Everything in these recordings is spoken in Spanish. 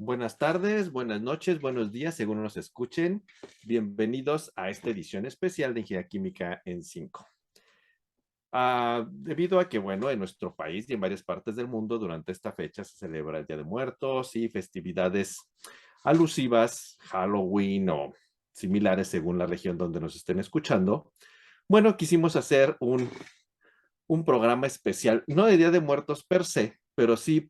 Buenas tardes, buenas noches, buenos días, según nos escuchen. Bienvenidos a esta edición especial de Ingeniería Química en 5. Debido a que, bueno, en nuestro país y en varias partes del mundo durante esta fecha se celebra el Día de Muertos y festividades alusivas, Halloween o similares según la región donde nos estén escuchando. Bueno, quisimos hacer un programa especial, no de Día de Muertos per se, pero sí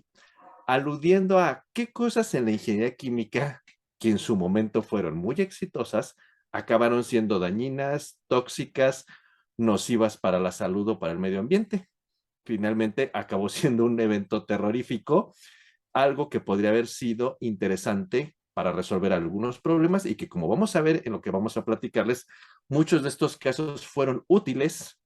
aludiendo a qué cosas en la ingeniería química, que en su momento fueron muy exitosas, acabaron siendo dañinas, tóxicas, nocivas para la salud o para el medio ambiente. Finalmente acabó siendo un evento terrorífico, algo que podría haber sido interesante para resolver algunos problemas y que, como vamos a ver en lo que vamos a platicarles, muchos de estos casos fueron útiles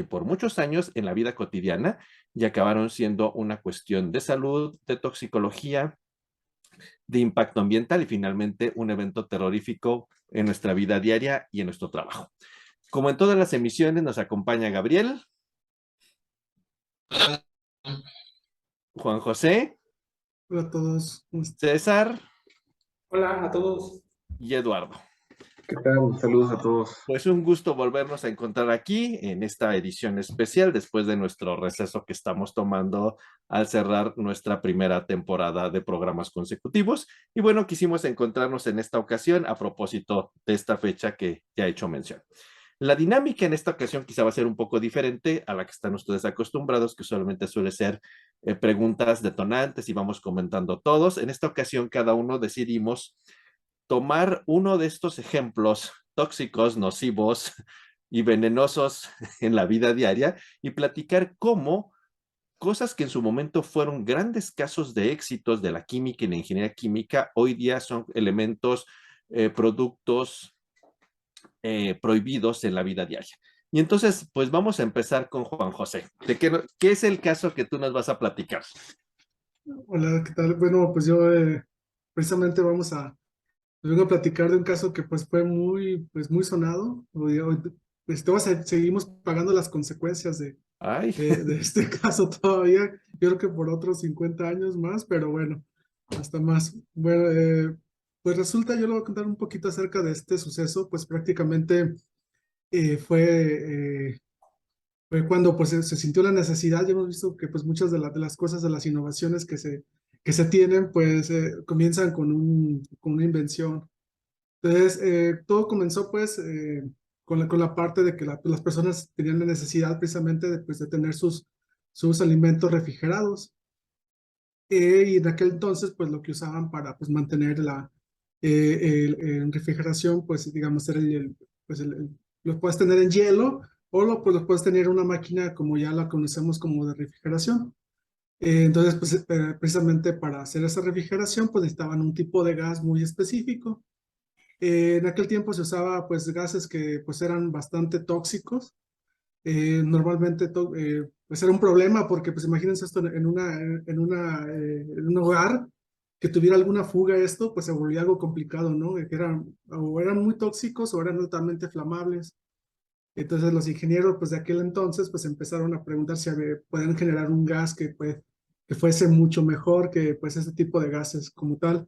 por muchos años en la vida cotidiana y acabaron siendo una cuestión de salud, de toxicología, de impacto ambiental y finalmente un evento terrorífico en nuestra vida diaria y en nuestro trabajo. Como en todas las emisiones, nos acompaña Gabriel, Juan José, Hola a todos. César Hola a todos. y Eduardo. ¿Qué tal? Saludos a todos. Pues un gusto volvernos a encontrar aquí en esta edición especial después de nuestro receso que estamos tomando al cerrar nuestra primera temporada de programas consecutivos. Y bueno, quisimos encontrarnos en esta ocasión a propósito de esta fecha que ya he hecho mención. La dinámica en esta ocasión quizá va a ser un poco diferente a la que están ustedes acostumbrados, que solamente suele ser preguntas detonantes y vamos comentando todos. En esta ocasión cada uno decidimos tomar uno de estos ejemplos tóxicos, nocivos y venenosos en la vida diaria y platicar cómo cosas que en su momento fueron grandes casos de éxitos de la química y la ingeniería química, hoy día son elementos, productos prohibidos en la vida diaria. Y entonces, pues vamos a empezar con Juan José. ¿De qué es el caso que tú nos vas a platicar? Hola, ¿qué tal? Bueno, pues yo precisamente vengo a platicar de un caso que pues fue muy sonado. Pues todos seguimos pagando las consecuencias Ay, de este caso todavía. Yo creo que por otros 50 años más, pero bueno, hasta más. Bueno, pues resulta, yo le voy a contar un poquito acerca de este suceso, pues prácticamente eh, fue... eh, fue cuando pues se sintió la necesidad. Ya hemos visto que pues muchas de las cosas, de las innovaciones que se tienen, pues comienzan con una invención. Entonces, todo comenzó pues con la parte de que las personas tenían la necesidad precisamente de, pues, de tener sus alimentos refrigerados. Y en aquel entonces, pues lo que usaban para pues mantener en refrigeración, pues digamos, era lo puedes tener en hielo o pues lo puedes tener en una máquina como ya la conocemos como de refrigeración. Entonces, pues precisamente para hacer esa refrigeración, pues necesitaban un tipo de gas muy específico. En aquel tiempo se usaba pues gases que pues eran bastante tóxicos. Normalmente pues era un problema porque pues imagínense esto en un hogar que tuviera alguna fuga. Esto pues se volvía algo complicado, ¿no? Que o eran muy tóxicos o eran altamente flamables. Entonces los ingenieros pues de aquel entonces pues empezaron a preguntar si podían generar un gas que fuese mucho mejor que pues ese tipo de gases como tal.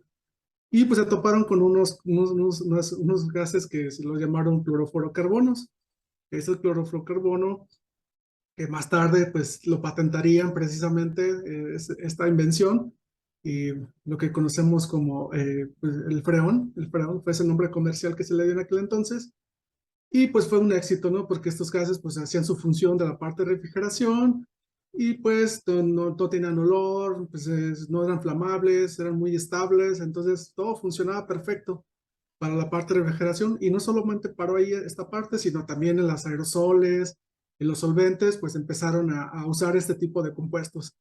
Y pues se toparon con unos gases que se los llamaron clorofluorocarbonos. Ese clorofluorocarbono, que más tarde pues lo patentarían precisamente, esta invención, y lo que conocemos como pues, el freón fue ese nombre comercial que se le dio en aquel entonces. Y pues fue un éxito, ¿no? Porque estos gases pues hacían su función de la parte de refrigeración y pues no tenían olor, pues no eran flamables, eran muy estables. Entonces todo funcionaba perfecto para la parte de refrigeración. Y no solamente paró ahí esta parte, sino también en las aerosoles, en los solventes, pues empezaron a usar este tipo de compuestos.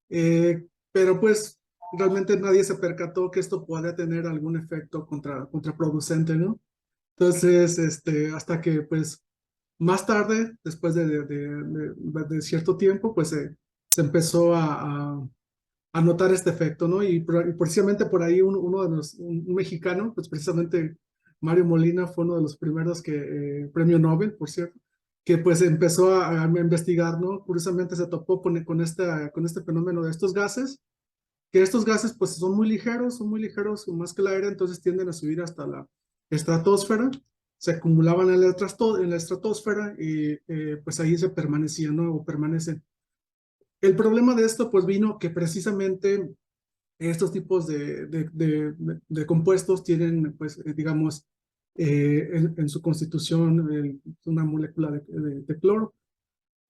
Pero pues realmente nadie se percató que esto podría tener algún efecto contraproducente, ¿no? Entonces, hasta que pues más tarde, después de cierto tiempo, pues se empezó a notar este efecto, ¿no? Y precisamente por ahí un mexicano, pues precisamente Mario Molina fue uno de los primeros premio Nobel, por cierto, que pues empezó a investigar, ¿no? Curiosamente se topó con este fenómeno de estos gases que estos gases pues son muy ligeros más que el aire, entonces tienden a subir hasta la estratosfera, se acumulaban en la estratosfera y pues ahí se permanecían, ¿no? O permanecen. El problema de esto pues vino que precisamente estos tipos de compuestos tienen, pues, digamos, en su constitución una molécula de cloro,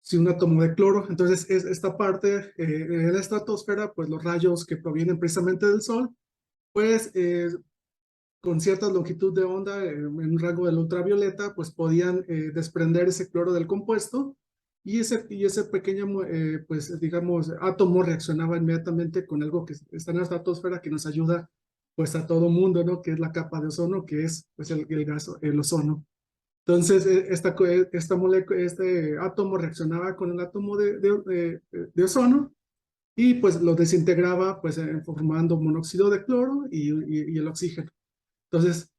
sí, un átomo de cloro. Entonces, esta parte, en la estratosfera, pues los rayos que provienen precisamente del Sol, pues con cierta longitud de onda, en un rango del ultravioleta, pues podían desprender ese cloro del compuesto y ese pequeño, pues digamos, átomo reaccionaba inmediatamente con algo que está en la estratosfera que nos ayuda pues a todo mundo, ¿no? Que es la capa de ozono, que es pues el gas, el ozono. Entonces, este átomo reaccionaba con el átomo de ozono y pues lo desintegraba pues formando monóxido de cloro y el oxígeno. Entonces,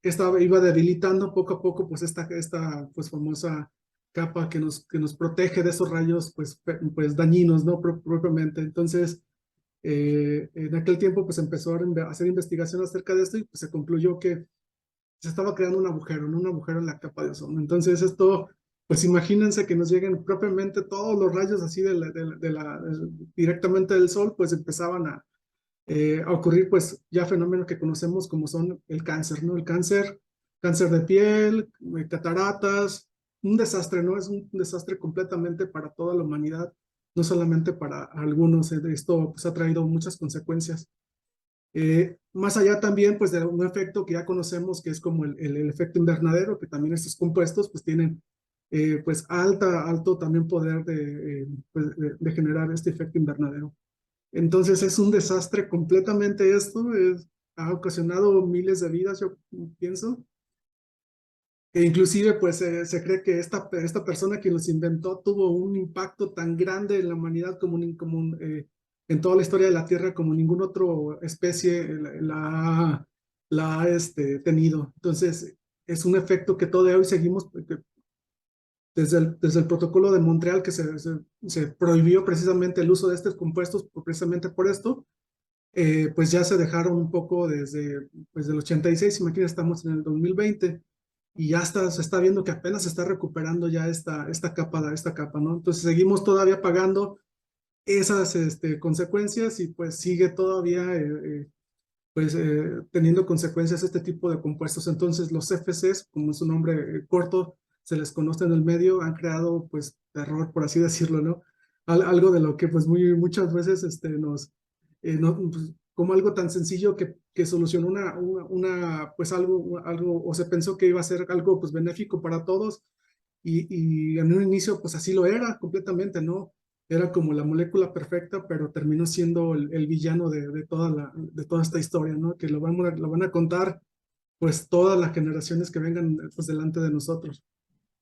iba debilitando poco a poco pues esta pues famosa capa que nos protege de esos rayos pues dañinos, ¿no? Propiamente. Entonces, en aquel tiempo pues empezó a hacer investigación acerca de esto y pues se concluyó que se estaba creando un agujero, ¿no? Un agujero en la capa de ozono. Entonces esto, pues imagínense que nos lleguen propiamente todos los rayos así directamente del sol, pues empezaban a ocurrir pues ya fenómenos que conocemos como son el cáncer, ¿no? El cáncer de piel, cataratas, un desastre, ¿no? Es un desastre completamente para toda la humanidad, no solamente para algunos. Esto pues ha traído muchas consecuencias. Más allá también pues de un efecto que ya conocemos que es como el efecto invernadero, que también estos compuestos pues tienen pues alto también poder pues, de generar este efecto invernadero. Entonces es un desastre completamente esto, ha ocasionado miles de vidas, yo pienso. E inclusive pues se cree que esta persona que los inventó tuvo un impacto tan grande en la humanidad en toda la historia de la Tierra como ninguna otra especie la ha tenido. Entonces es un efecto que todavía hoy seguimos desde el protocolo de Montreal que se prohibió precisamente el uso de estos compuestos precisamente por esto. Pues ya se dejaron un poco pues del 86, imagínate, estamos en el 2020 y ya se está viendo que apenas se está recuperando ya esta capa, ¿no? Entonces seguimos todavía pagando esas consecuencias y pues sigue todavía pues teniendo consecuencias este tipo de compuestos. Entonces los CFCs, como es su nombre corto, se les conoce en el medio, han creado pues terror, por así decirlo, ¿no? Algo de lo que pues muchas veces pues, como algo tan sencillo que solucionó pues algo, o se pensó que iba a ser algo pues benéfico para todos, y en un inicio pues así lo era completamente, ¿no? Era como la molécula perfecta, pero terminó siendo el villano de toda esta historia, ¿no? Que lo van a contar pues todas las generaciones que vengan pues delante de nosotros.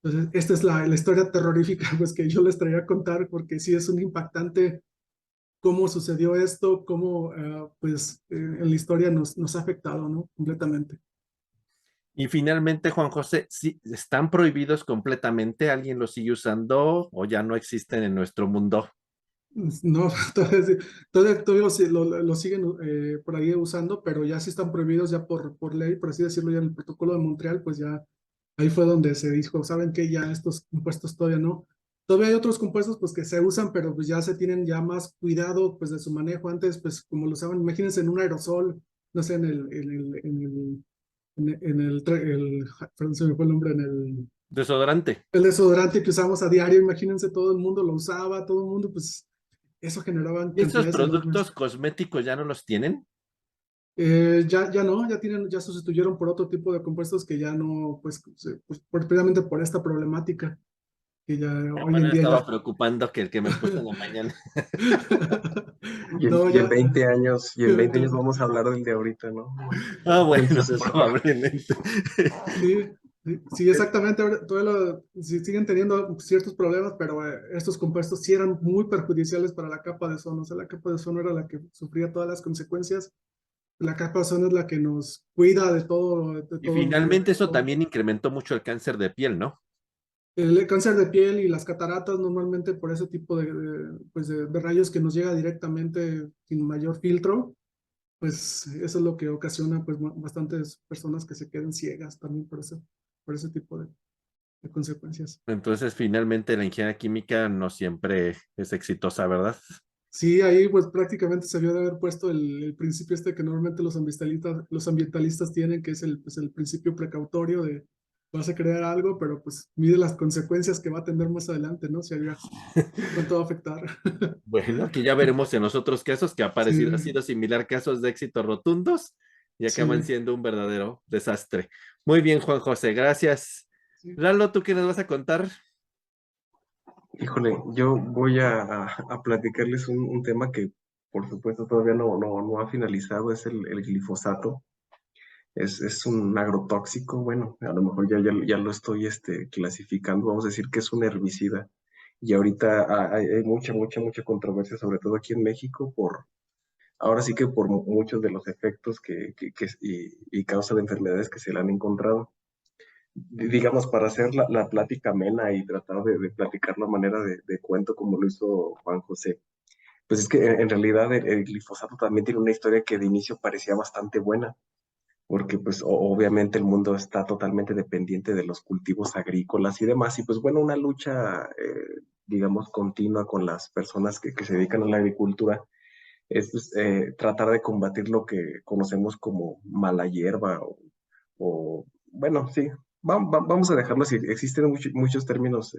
Entonces, esta es la historia terrorífica pues que yo les traía a contar, porque sí es un impactante cómo sucedió esto, cómo pues en la historia nos ha afectado, ¿no? Completamente. Y finalmente, Juan José, ¿sí están prohibidos completamente? ¿Alguien los sigue usando o ya no existen en nuestro mundo? No, todavía lo siguen por ahí usando, pero ya sí están prohibidos ya por ley, por así decirlo, ya en el protocolo de Montreal, pues ya ahí fue donde se dijo, ¿saben qué? Ya estos compuestos todavía no. Todavía hay otros compuestos pues que se usan, pero pues ya se tienen ya más cuidado pues de su manejo. Antes pues como lo usaban, imagínense en un aerosol, no sé, perdón, se me fue el nombre, Desodorante. el desodorante que usamos a diario, imagínense, todo el mundo lo usaba, todo el mundo pues eso generaban ¿Y esos cantidades productos enormes. cosméticos ya no los tienen? Ya no, ya sustituyeron por otro tipo de compuestos que ya no, pues precisamente por esta problemática que ya hoy en Bueno, día estaba ya. preocupando que el que me puse en la mañana. No, Y en ya. 20 años, y en 20 años vamos a hablar del de ahorita, ¿no? Ah, bueno, Entonces, probablemente. Sí, sí, exactamente. Sí, siguen teniendo ciertos problemas, pero estos compuestos sí eran muy perjudiciales para la capa de ozono. O sea, la capa de ozono era la que sufría todas las consecuencias. La capa de ozono es la que nos cuida de Y todo, finalmente eso todo. también incrementó mucho el cáncer de piel, ¿no? El cáncer de piel y las cataratas normalmente por ese tipo pues de rayos que nos llega directamente sin mayor filtro, pues eso es lo que ocasiona pues bastantes personas que se queden ciegas también por ese tipo de consecuencias. Entonces, finalmente, la ingeniería química no siempre es exitosa, ¿verdad? Sí, ahí pues prácticamente se debió de haber puesto el principio este que normalmente los ambientalistas tienen, que es pues, el principio precautorio de vas a crear algo, pero pues mide las consecuencias que va a tener más adelante, ¿no? Si hagas, cuánto va a afectar. Bueno, aquí ya veremos en los otros casos que ha Sí, sido similar casos de éxito rotundos y acaban sí, siendo un verdadero desastre. Muy bien, Juan José, gracias. sí. Lalo, ¿tú qué nos vas a contar? Híjole, yo voy a platicarles un tema que por supuesto todavía no ha finalizado, es el glifosato. Es un agrotóxico, bueno, a lo mejor ya lo estoy clasificando, vamos a decir que es un herbicida. Y ahorita hay mucha controversia, sobre todo aquí en México, ahora sí que por muchos de los efectos y causa de enfermedades que se le han encontrado. Digamos, para hacer la plática amena y tratar de platicar la manera de cuento como lo hizo Juan José, pues es que en realidad el glifosato también tiene una historia que de inicio parecía bastante buena, porque pues obviamente el mundo está totalmente dependiente de los cultivos agrícolas y demás, y pues bueno, una lucha, digamos, continua con las personas que se dedican a la agricultura es pues, tratar de combatir lo que conocemos como mala hierba bueno, sí, vamos a dejarlo así. Existen muchos términos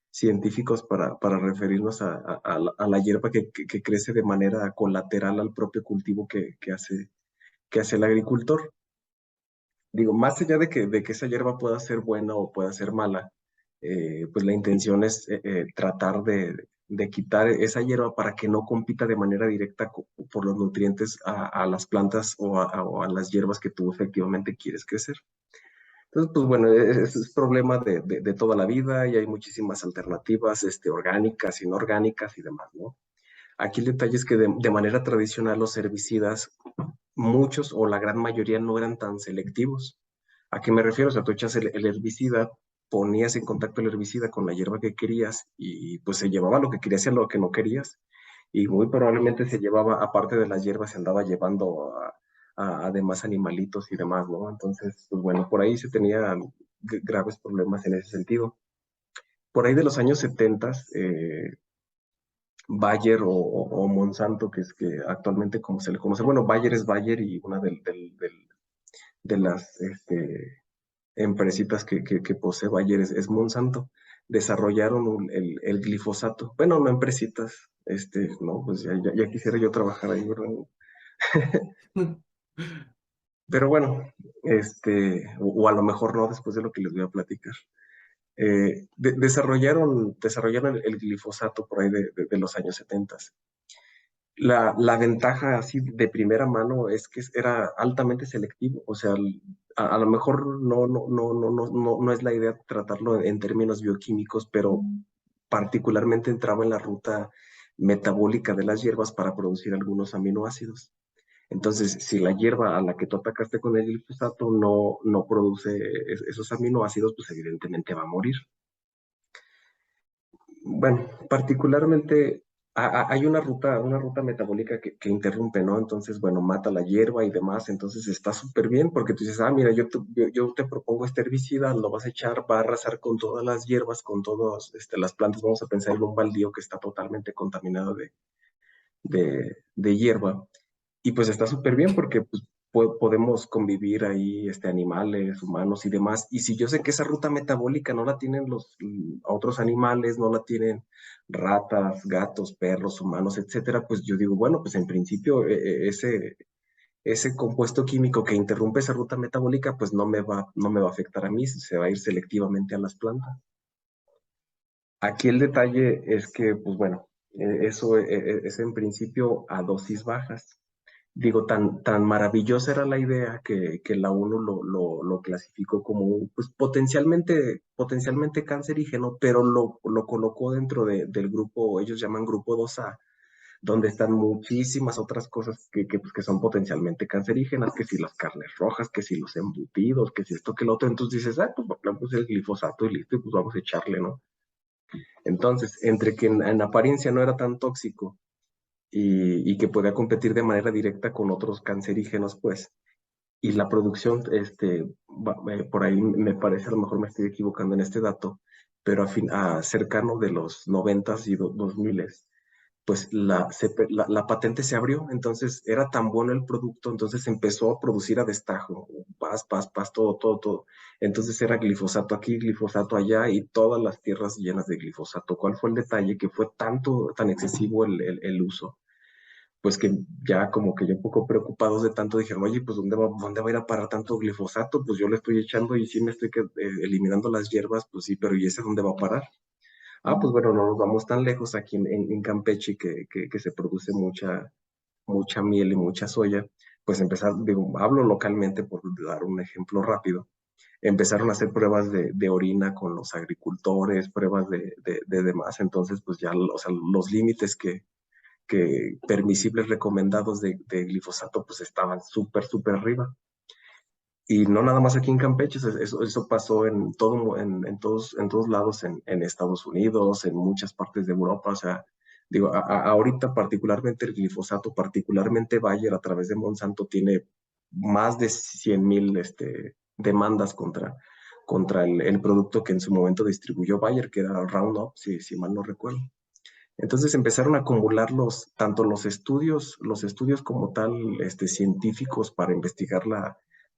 científicos para referirnos a la hierba que crece de manera colateral al propio cultivo que hace el agricultor. Digo, más allá de que esa hierba pueda ser buena o pueda ser mala, pues la intención es tratar de quitar esa hierba para que no compita de manera directa por los nutrientes a las plantas o a las hierbas que tú efectivamente quieres crecer. Entonces, pues bueno, es problema de toda la vida y hay muchísimas alternativas orgánicas, inorgánicas y demás, ¿no? Aquí el detalle es que de manera tradicional los herbicidas, muchos o la gran mayoría no eran tan selectivos. ¿A qué me refiero? O sea, tú echas el herbicida, ponías en contacto el herbicida con la hierba que querías y pues se llevaba lo que querías y lo que no querías. Y muy probablemente se llevaba, aparte de las hierbas, se andaba llevando a demás animalitos y demás, ¿no? Entonces, pues bueno, por ahí se tenían graves problemas en ese sentido. Por ahí de los años 70, Bayer o Monsanto, que es que actualmente como se le conoce, bueno, Bayer es Bayer y una de las empresitas que posee Bayer es Monsanto, desarrollaron el glifosato. Bueno, no empresitas, no, pues ya quisiera yo trabajar ahí, ¿verdad? Pero bueno, o a lo mejor no después de lo que les voy a platicar. Desarrollaron el glifosato por ahí de los años 70. La ventaja así de primera mano es que era altamente selectivo, o sea, a lo mejor no es la idea tratarlo en términos bioquímicos, pero particularmente entraba en la ruta metabólica de las hierbas para producir algunos aminoácidos. Entonces, si la hierba a la que tú atacaste con el glifosato no produce esos aminoácidos, pues evidentemente va a morir. Bueno, particularmente hay una ruta metabólica que interrumpe, ¿no? Entonces, bueno, mata la hierba y demás, entonces está súper bien porque tú dices, mira, yo te propongo este herbicida, lo vas a echar, va a arrasar con todas las hierbas, con todas las plantas, vamos a pensar en un baldío que está totalmente contaminado de hierba. Y pues está súper bien porque pues, podemos convivir ahí, animales, humanos y demás. Y si yo sé que esa ruta metabólica no la tienen los otros animales, no la tienen ratas, gatos, perros, humanos, etcétera, pues yo digo, bueno, pues en principio ese compuesto químico que interrumpe esa ruta metabólica, pues no me va a afectar a mí, se va a ir selectivamente a las plantas. Aquí el detalle es que, pues bueno, eso es en principio a dosis bajas. Digo, tan maravillosa era la idea que la ONU lo clasificó como pues, potencialmente cancerígeno, pero lo colocó dentro del grupo, ellos llaman grupo 2A, donde están muchísimas otras cosas pues, que son potencialmente cancerígenas, que si las carnes rojas, que si los embutidos, que si esto, que lo otro. Entonces dices, pues le puse el glifosato y listo, y pues vamos a echarle, ¿no? Entonces, entre que en apariencia no era tan tóxico, y que podía competir de manera directa con otros cancerígenos, pues. Y la producción, por ahí me parece, a lo mejor me estoy equivocando en este dato, pero cercano de los 90s y 2000s, pues la patente se abrió, entonces era tan bueno el producto, entonces empezó a producir a destajo, paz, todo, todo, todo. Entonces era glifosato aquí, glifosato allá y todas las tierras llenas de glifosato. ¿Cuál fue el detalle? Que fue tan excesivo el uso, pues que ya como que ya un poco preocupados de tanto dijeron, oye, pues ¿dónde va a ir a parar tanto glifosato? Pues yo le estoy echando y sí me estoy eliminando las hierbas, pues sí, pero ¿y ese dónde va a parar? Ah, pues bueno, no nos vamos tan lejos aquí en Campeche que se produce mucha miel y mucha soya, pues digo, hablo localmente por dar un ejemplo rápido, empezaron a hacer pruebas de orina con los agricultores, pruebas de demás, entonces pues ya, o sea, los límites que permisibles recomendados de glifosato pues estaban súper arriba. Y no nada más aquí en Campeche, eso pasó en todos lados, en Estados Unidos, en muchas partes de Europa. O sea, digo, ahorita particularmente el glifosato, particularmente Bayer a través de Monsanto tiene más de 100,000 demandas contra el producto que en su momento distribuyó Bayer, que era Roundup, si mal no recuerdo. Entonces empezaron a acumular tanto los estudios como tal, científicos para investigar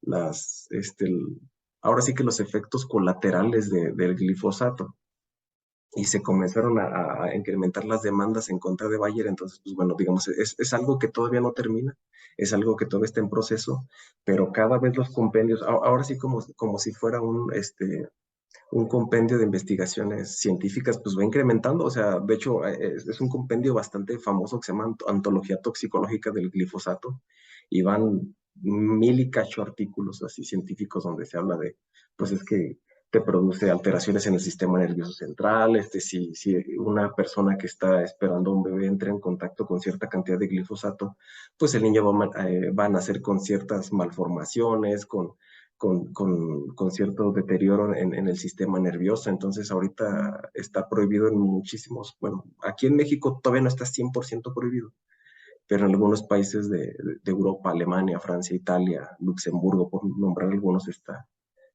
las, este, el- ahora sí que los efectos colaterales del glifosato. Y se comenzaron a incrementar las demandas en contra de Bayer. Entonces, pues bueno, digamos, es algo que todavía no termina, es algo que todavía está en proceso, pero cada vez los compendios, ahora sí como si fuera un compendio de investigaciones científicas, pues va incrementando. O sea, de hecho, es un compendio bastante famoso que se llama Antología Toxicológica del Glifosato, y van mil y cacho artículos así científicos donde se habla de, pues es que te produce alteraciones en el sistema nervioso central, si una persona que está esperando a un bebé entra en contacto con cierta cantidad de glifosato, pues el niño va a nacer con ciertas malformaciones, con cierto deterioro en el sistema nervioso. Entonces ahorita está prohibido en muchísimos, bueno, aquí en México todavía no está 100% prohibido, pero en algunos países de Europa, Alemania, Francia, Italia, Luxemburgo, por nombrar algunos,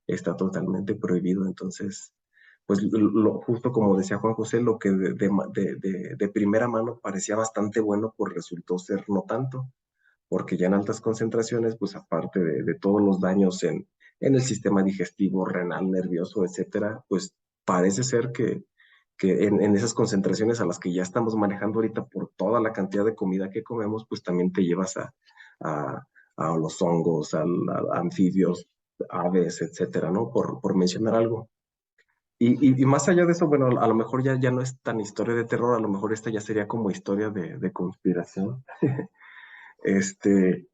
está totalmente prohibido. Entonces, pues justo como decía Juan José, lo que de primera mano parecía bastante bueno, pues resultó ser no tanto, porque ya en altas concentraciones, pues aparte de todos los daños en el sistema digestivo, renal, nervioso, etcétera, pues parece ser que en esas concentraciones a las que ya estamos manejando ahorita por toda la cantidad de comida que comemos, pues también te llevas a, a los hongos, a anfibios, aves, etcétera, ¿no? Por mencionar algo. Y más allá de eso, bueno, a lo mejor ya no es tan historia de terror, a lo mejor esta ya sería como historia de conspiración. Este,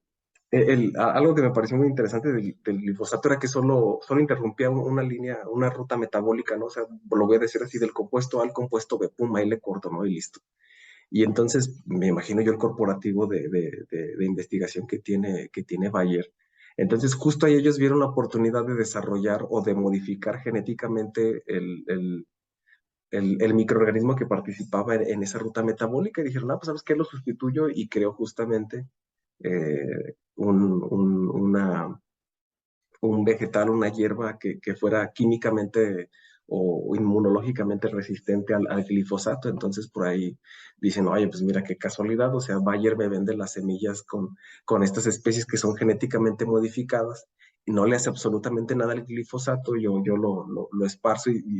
algo que me pareció muy interesante del glifosato era que solo interrumpía una línea, una ruta metabólica, ¿no? O sea, lo voy a decir así, del compuesto A al compuesto B, pum, ahí le corto, ¿no? Y listo. Y entonces me imagino yo el corporativo de investigación que tiene Bayer. Entonces justo ahí ellos vieron la oportunidad de desarrollar o de modificar genéticamente el microorganismo que participaba en esa ruta metabólica, y dijeron, ah, pues ¿sabes qué? Lo sustituyo, y creó justamente un vegetal, una hierba que fuera químicamente o inmunológicamente resistente al glifosato. Entonces por ahí dicen, oye, pues mira qué casualidad, o sea, Bayer me vende las semillas con estas especies que son genéticamente modificadas y no le hace absolutamente nada al glifosato. Yo lo esparzo y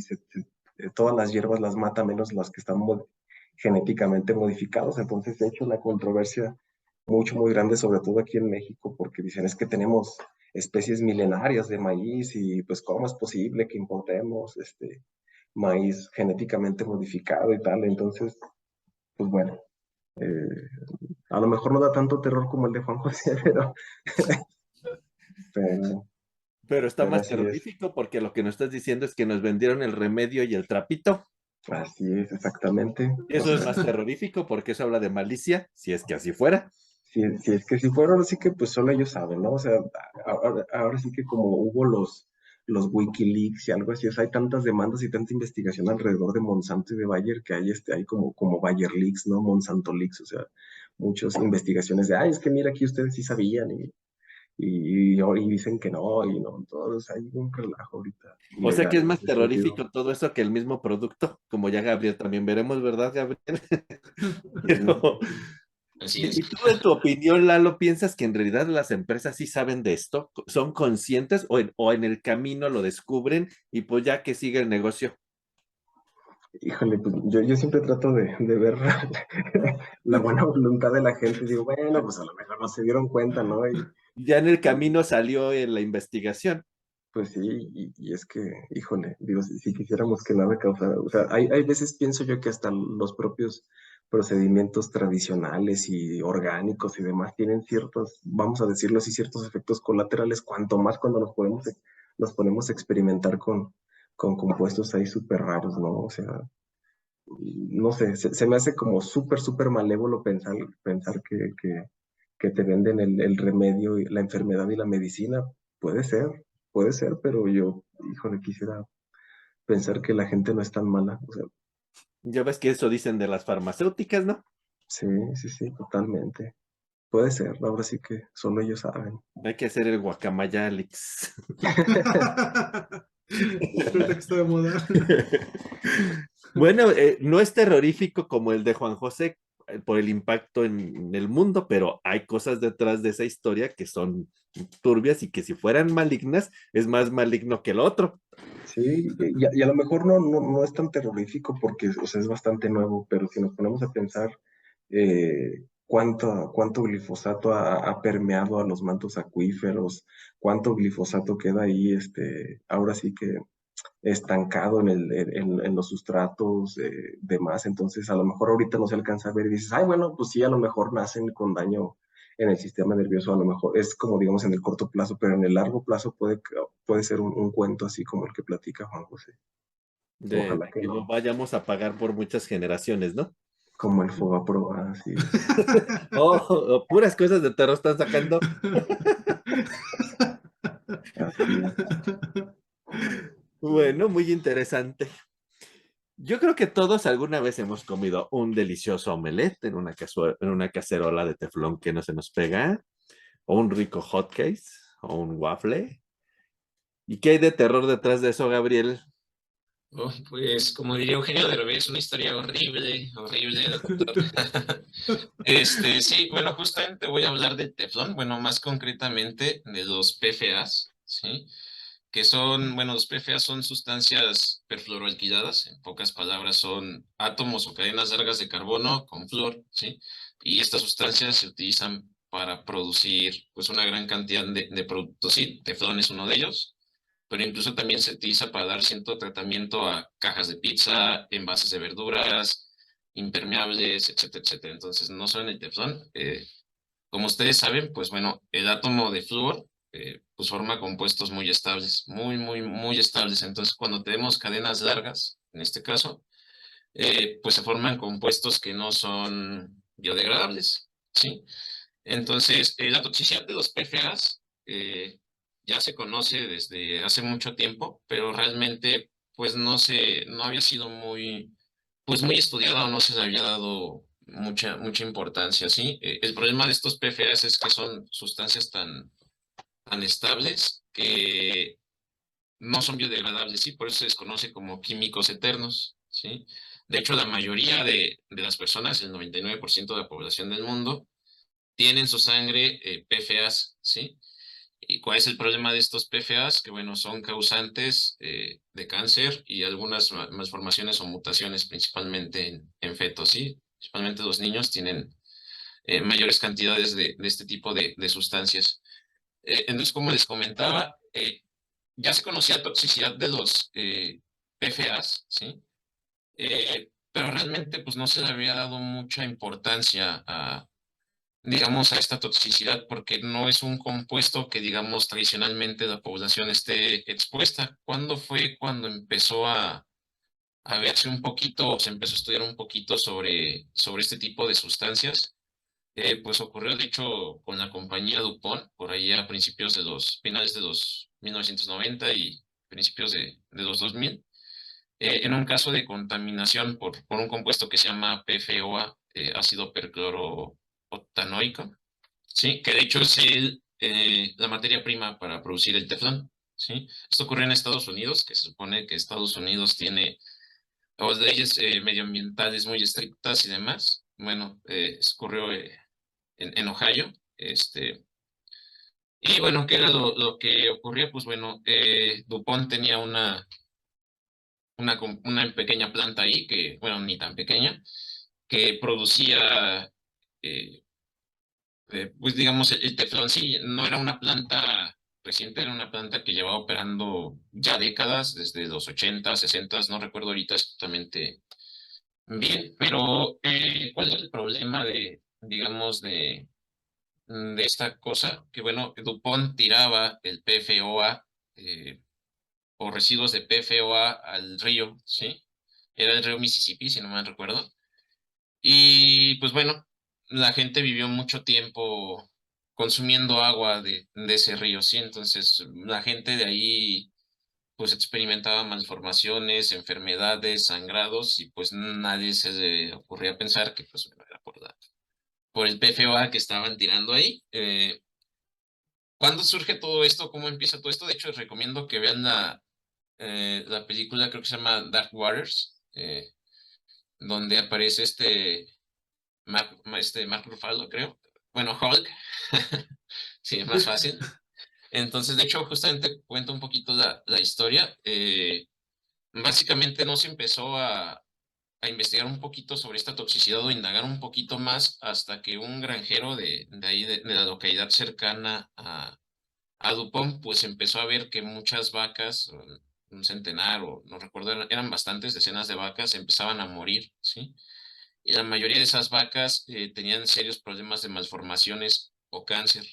todas las hierbas las mata menos las que están genéticamente modificados. Entonces he hecho una controversia muy grande, sobre todo aquí en México, porque dicen es que tenemos especies milenarias de maíz y pues cómo es posible que importemos maíz genéticamente modificado y tal. Entonces, pues bueno, eh, a lo mejor no da tanto terror como el de Juan José, pero, Pero está pero más así es, terrorífico porque lo que nos estás diciendo es que nos vendieron el remedio y el trapito. así es exactamente. Y O eso es sea, más terrorífico porque eso habla de malicia, si es que así fuera. si es que si fueron, así que pues solo ellos saben, ¿no? O sea, ahora sí que como hubo los Wikileaks y algo así, o sea, hay tantas demandas y tanta investigación alrededor de Monsanto y de Bayer que hay como Bayer Leaks, ¿no? Monsanto Leaks, o sea, muchas investigaciones de, ay, es que mira, aquí ustedes sí sabían y dicen que no, y no, entonces hay un relajo ahorita O sea que legal es en más ese sentido. terrorífico todo eso que el mismo producto, como ya Gabriel también veremos, ¿verdad, Gabriel? Mm, Pero, Así es. ¿y tú en tu opinión, Lalo, piensas que en realidad las empresas sí saben de esto? ¿Son conscientes o en el camino lo descubren y pues ya que sigue el negocio? Híjole, pues yo siempre trato de ver la buena voluntad de la gente. Digo, bueno, pues a lo mejor no se dieron cuenta, ¿no? Ya en el Y, camino salió la investigación. pues sí, y es que, híjole, digo, si quisiéramos que nada causara, o sea, hay veces pienso yo que hasta los propios procedimientos tradicionales y orgánicos y demás tienen ciertos, vamos a decirlo así, ciertos efectos colaterales, cuanto más cuando nos ponemos a experimentar con compuestos ahí súper raros, ¿no? O sea, no sé, se me hace como súper malévolo pensar que te venden el remedio, y la enfermedad y la medicina. Puede ser, pero yo, híjole, quisiera pensar que la gente no es tan mala. O sea, Ya ves que eso dicen de las farmacéuticas, ¿no? sí, totalmente. Puede ser, ahora sí que solo ellos saben. Hay que hacer el guacamayalix. Ahorita que está de moda. Bueno, no es terrorífico como el de Juan José por el impacto en el mundo, pero hay cosas detrás de esa historia que son turbias y que si fueran malignas, es más maligno que el otro. Sí, y a lo mejor no es tan terrorífico porque, o sea, es bastante nuevo, pero si nos ponemos a pensar cuánto glifosato ha permeado a los mantos acuíferos, cuánto glifosato queda ahí, ahora sí que estancado en los sustratos, demás, entonces a lo mejor ahorita no se alcanza a ver y dices, ay, bueno, pues sí, a lo mejor nacen con daño en el sistema nervioso, a lo mejor es como digamos en el corto plazo, pero en el largo plazo puede ser un cuento así como el que platica Juan José. Ojalá De que que lo no, vayamos a pagar por muchas generaciones, ¿no? como el Fobaproa, así. Oh, puras cosas de terror están sacando. Así es. Bueno, muy interesante. Yo creo que todos alguna vez hemos comido un delicioso omelette en una cacerola de teflón que no se nos pega, o un rico hotcake, o un waffle. ¿Y qué hay de terror detrás de eso, Gabriel? Oh, pues, como diría Eugenio Derbez, una historia horrible, horrible de contar. Sí, bueno, justamente voy a hablar del teflón, bueno, más concretamente de los PFAs, ¿sí? Que son, bueno, los PFAs son sustancias perfluoroalquiladas, en pocas palabras son átomos o cadenas largas de carbono con flúor, ¿sí? Y estas sustancias se utilizan para producir, pues, una gran cantidad de productos, sí, teflón es uno de ellos, pero incluso también se utiliza para dar cierto tratamiento a cajas de pizza, envases de verduras, impermeables, etcétera, etcétera. Entonces, no solo en el teflón. Como ustedes saben, pues bueno, el átomo de flúor pues forma compuestos muy estables, muy estables. Entonces, cuando tenemos cadenas largas, en este caso, pues se forman compuestos que no son biodegradables, ¿sí? Entonces, la toxicidad de los PFAS ya se conoce desde hace mucho tiempo, pero realmente pues no había sido pues muy estudiada o no se le había dado mucha importancia, ¿sí? El problema de estos PFAS es que son sustancias tan estables que no son biodegradables, ¿sí? Por eso se les conoce como químicos eternos, ¿sí? De hecho, la mayoría de las personas, el 99% de la población del mundo, tienen su sangre PFAs, ¿sí? ¿Y cuál es el problema de estos PFAs? Que, bueno, son causantes de cáncer y algunas malformaciones o mutaciones, principalmente en fetos, ¿sí? Principalmente los niños tienen mayores cantidades de este tipo de sustancias. Entonces, como les comentaba, ya se conocía toxicidad de los PFAs, ¿sí? Pero realmente, pues, no se le había dado mucha importancia digamos, a esta toxicidad, porque no es un compuesto que, digamos, tradicionalmente la población esté expuesta. ¿Cuándo fue cuando empezó a verse un poquito, o se empezó a estudiar un poquito sobre este tipo de sustancias? Pues ocurrió, de hecho, con la compañía DuPont, por ahí a principios de finales de los 1990 y principios de los 2000, en un caso de contaminación por un compuesto que se llama PFOA, ácido perclorohidroxi, ¿sí? Entonces, como les comentaba, ya se conocía toxicidad de los PFAs, ¿sí? Pero realmente, pues, no se le había dado mucha importancia. Ácido percloro octanoico, ¿sí? Que de hecho es la materia prima para producir el teflón, ¿sí? Esto ocurrió en Estados Unidos, que se supone que Estados Unidos tiene leyes medioambientales muy estrictas y demás. Bueno, eso ocurrió en Ohio, y bueno, ¿qué era lo que ocurría? Pues bueno, DuPont tenía una pequeña planta ahí, que, bueno, ni tan pequeña, que producía, eh, pues digamos, el teflón. Sí, no era una planta reciente, era una planta que llevaba operando ya décadas, desde los 80, 60, no recuerdo ahorita exactamente bien, pero ¿cuál es el problema digamos, de esta cosa? Que bueno, DuPont tiraba el PFOA, eh, o residuos de PFOA al río, ¿sí? Era el río Mississippi, si no me recuerdo. Y pues bueno, la gente vivió mucho tiempo consumiendo agua de ese río, ¿sí? Entonces la gente de ahí pues experimentaba malformaciones, enfermedades, sangrados, y pues nadie se le ocurría pensar que pues bueno, era por el PFOA que estaban tirando ahí. ¿Cuándo surge todo esto? ¿Cómo empieza todo esto? De hecho, recomiendo que vean la película, creo que se llama Dark Waters, donde aparece Mark Ruffalo, creo. Bueno, Hulk. Sí, es más fácil. Entonces, de hecho, justamente cuento un poquito la historia. Básicamente no se empezó a investigar un poquito sobre esta toxicidad o indagar un poquito más hasta que un granjero de ahí, de la localidad cercana a Dupont, pues empezó a ver que muchas vacas, un centenar o no recuerdo, eran bastantes decenas de vacas, empezaban a morir, ¿sí? Y la mayoría de esas vacas tenían serios problemas de malformaciones o cáncer,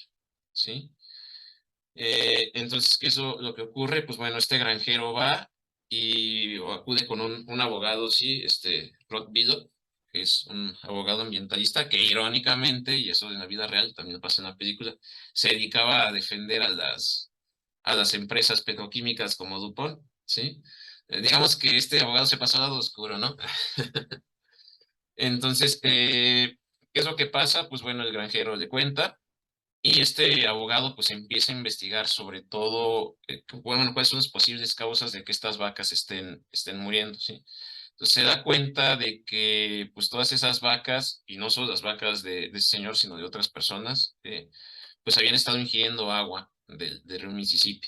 ¿sí? Entonces, ¿qué es lo que ocurre? Pues bueno, este granjero va y acude con un abogado, sí, Rod Beadle, que es un abogado ambientalista que irónicamente, y eso en la vida real también pasa en la película, se dedicaba a defender a las empresas petroquímicas como DuPont, ¿sí? Digamos que este abogado se pasó al lado oscuro, ¿no? Entonces, ¿qué es lo que pasa? Pues bueno, el granjero le cuenta y este abogado pues empieza a investigar sobre todo, bueno, cuáles son las posibles causas de que estas vacas estén muriendo, ¿sí? Entonces se da cuenta de que pues todas esas vacas, y no solo las vacas de ese señor, sino de otras personas, pues habían estado ingiriendo agua del río Mississippi,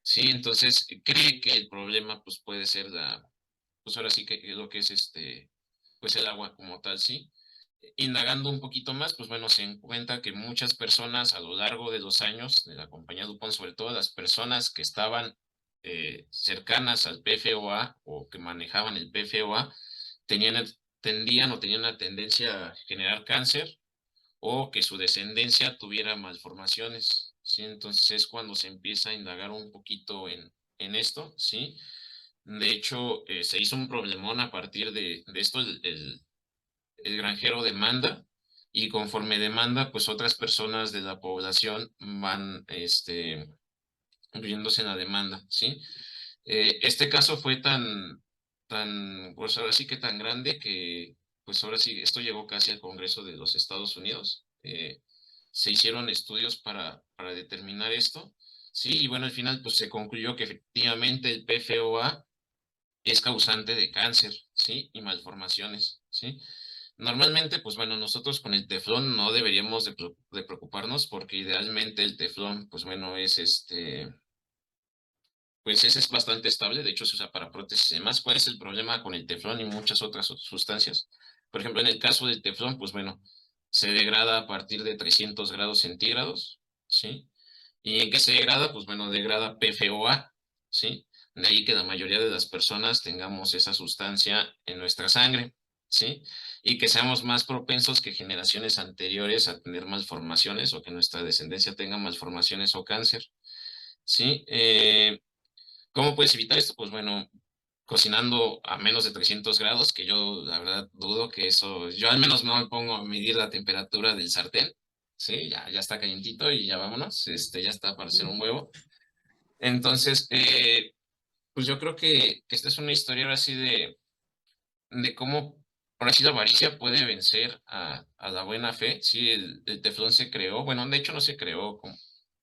¿sí? Entonces cree que el problema pues puede ser pues ahora sí que lo que es pues el agua como tal, ¿sí? Indagando un poquito más, pues bueno, se encuentra que muchas personas a lo largo de los años de la compañía DuPont, sobre todo las personas que estaban cercanas al PFOA o que manejaban el PFOA, tendían o tenían una tendencia a generar cáncer o que su descendencia tuviera malformaciones, ¿sí? Entonces es cuando se empieza a indagar un poquito en esto, ¿sí? De hecho, se hizo un problemón a partir de esto. El granjero demanda y conforme demanda, pues otras personas de la población van incluyéndose en la demanda, ¿sí? Este caso fue pues ahora sí que tan grande que, pues ahora sí, esto llegó casi al Congreso de los Estados Unidos. Se hicieron estudios para determinar esto, ¿sí? Y bueno, al final, pues se concluyó que efectivamente el PFOA es causante de cáncer, ¿sí? Y malformaciones, ¿sí? Normalmente, pues bueno, nosotros con el teflón no deberíamos de preocuparnos porque idealmente el teflón, pues bueno, pues ese es bastante estable, de hecho se usa para prótesis y demás. ¿Cuál es el problema con el teflón y muchas otras sustancias? Por ejemplo, en el caso del teflón, pues bueno, se degrada a partir de 300 grados centígrados, ¿sí? ¿Y en qué se degrada? Pues bueno, degrada PFOA, ¿sí? De ahí que la mayoría de las personas tengamos esa sustancia en nuestra sangre, ¿sí? Y que seamos más propensos que generaciones anteriores a tener malformaciones o que nuestra descendencia tenga malformaciones o cáncer, ¿sí? ¿Cómo puedes evitar esto? Pues bueno, cocinando a menos de 300 grados, que yo la verdad dudo que eso, yo al menos no me pongo a medir la temperatura del sartén, ¿sí? Ya está calientito y ya vámonos, ya está para hacer un huevo. Entonces, pues yo creo que esta es una historia ahora sí de cómo ahora sí la avaricia puede vencer a la buena fe. Sí, el teflón se creó, bueno, de hecho no se creó,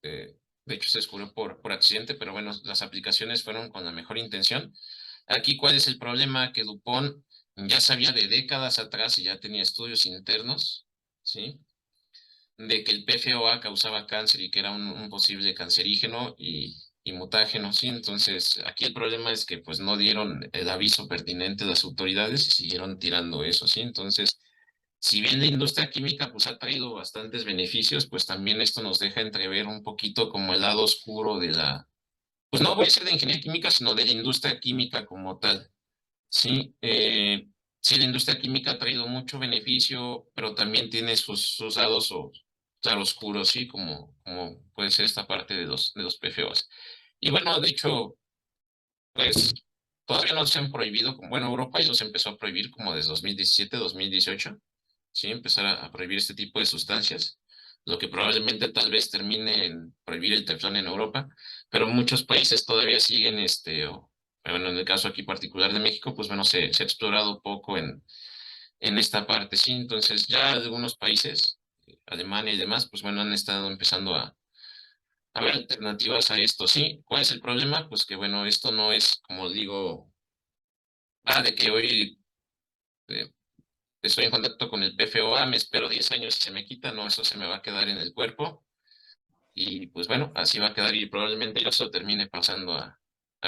de hecho se descubrió por accidente, pero bueno, las aplicaciones fueron con la mejor intención. Aquí, ¿cuál es el problema? Que DuPont ya sabía de décadas atrás y ya tenía estudios internos, ¿sí? De que el PFOA causaba cáncer y que era un posible cancerígeno y mutágeno, ¿sí? Entonces, aquí el problema es que pues no dieron el aviso pertinente a las autoridades y siguieron tirando eso, ¿sí? Entonces, si bien la industria química pues ha traído bastantes beneficios, pues también esto nos deja entrever un poquito como el lado oscuro de pues no voy a decir de ingeniería química, sino de la industria química como tal. Sí, sí, la industria química ha traído mucho beneficio, pero también tiene sus lados o claroscuros, sí, como puede ser esta parte de los PFOs. Y bueno, de hecho, pues todavía no se han prohibido, bueno, Europa ya los empezó a prohibir como desde 2017, 2018, sí, empezar a prohibir este tipo de sustancias, lo que probablemente tal vez termine en prohibir el teflón en Europa, pero muchos países todavía siguen, bueno, en el caso aquí particular de México, pues bueno, se ha explorado poco en esta parte, sí, entonces ya algunos países, Alemania y demás, pues bueno, han estado empezando a ver alternativas a esto, sí. ¿Cuál es el problema? Pues que bueno, esto no es, como digo, de que hoy eh, estoy en contacto con el PFOA, me espero 10 años y se me quita, no, eso se me va a quedar en el cuerpo y pues bueno, así va a quedar y probablemente yo eso termine pasando a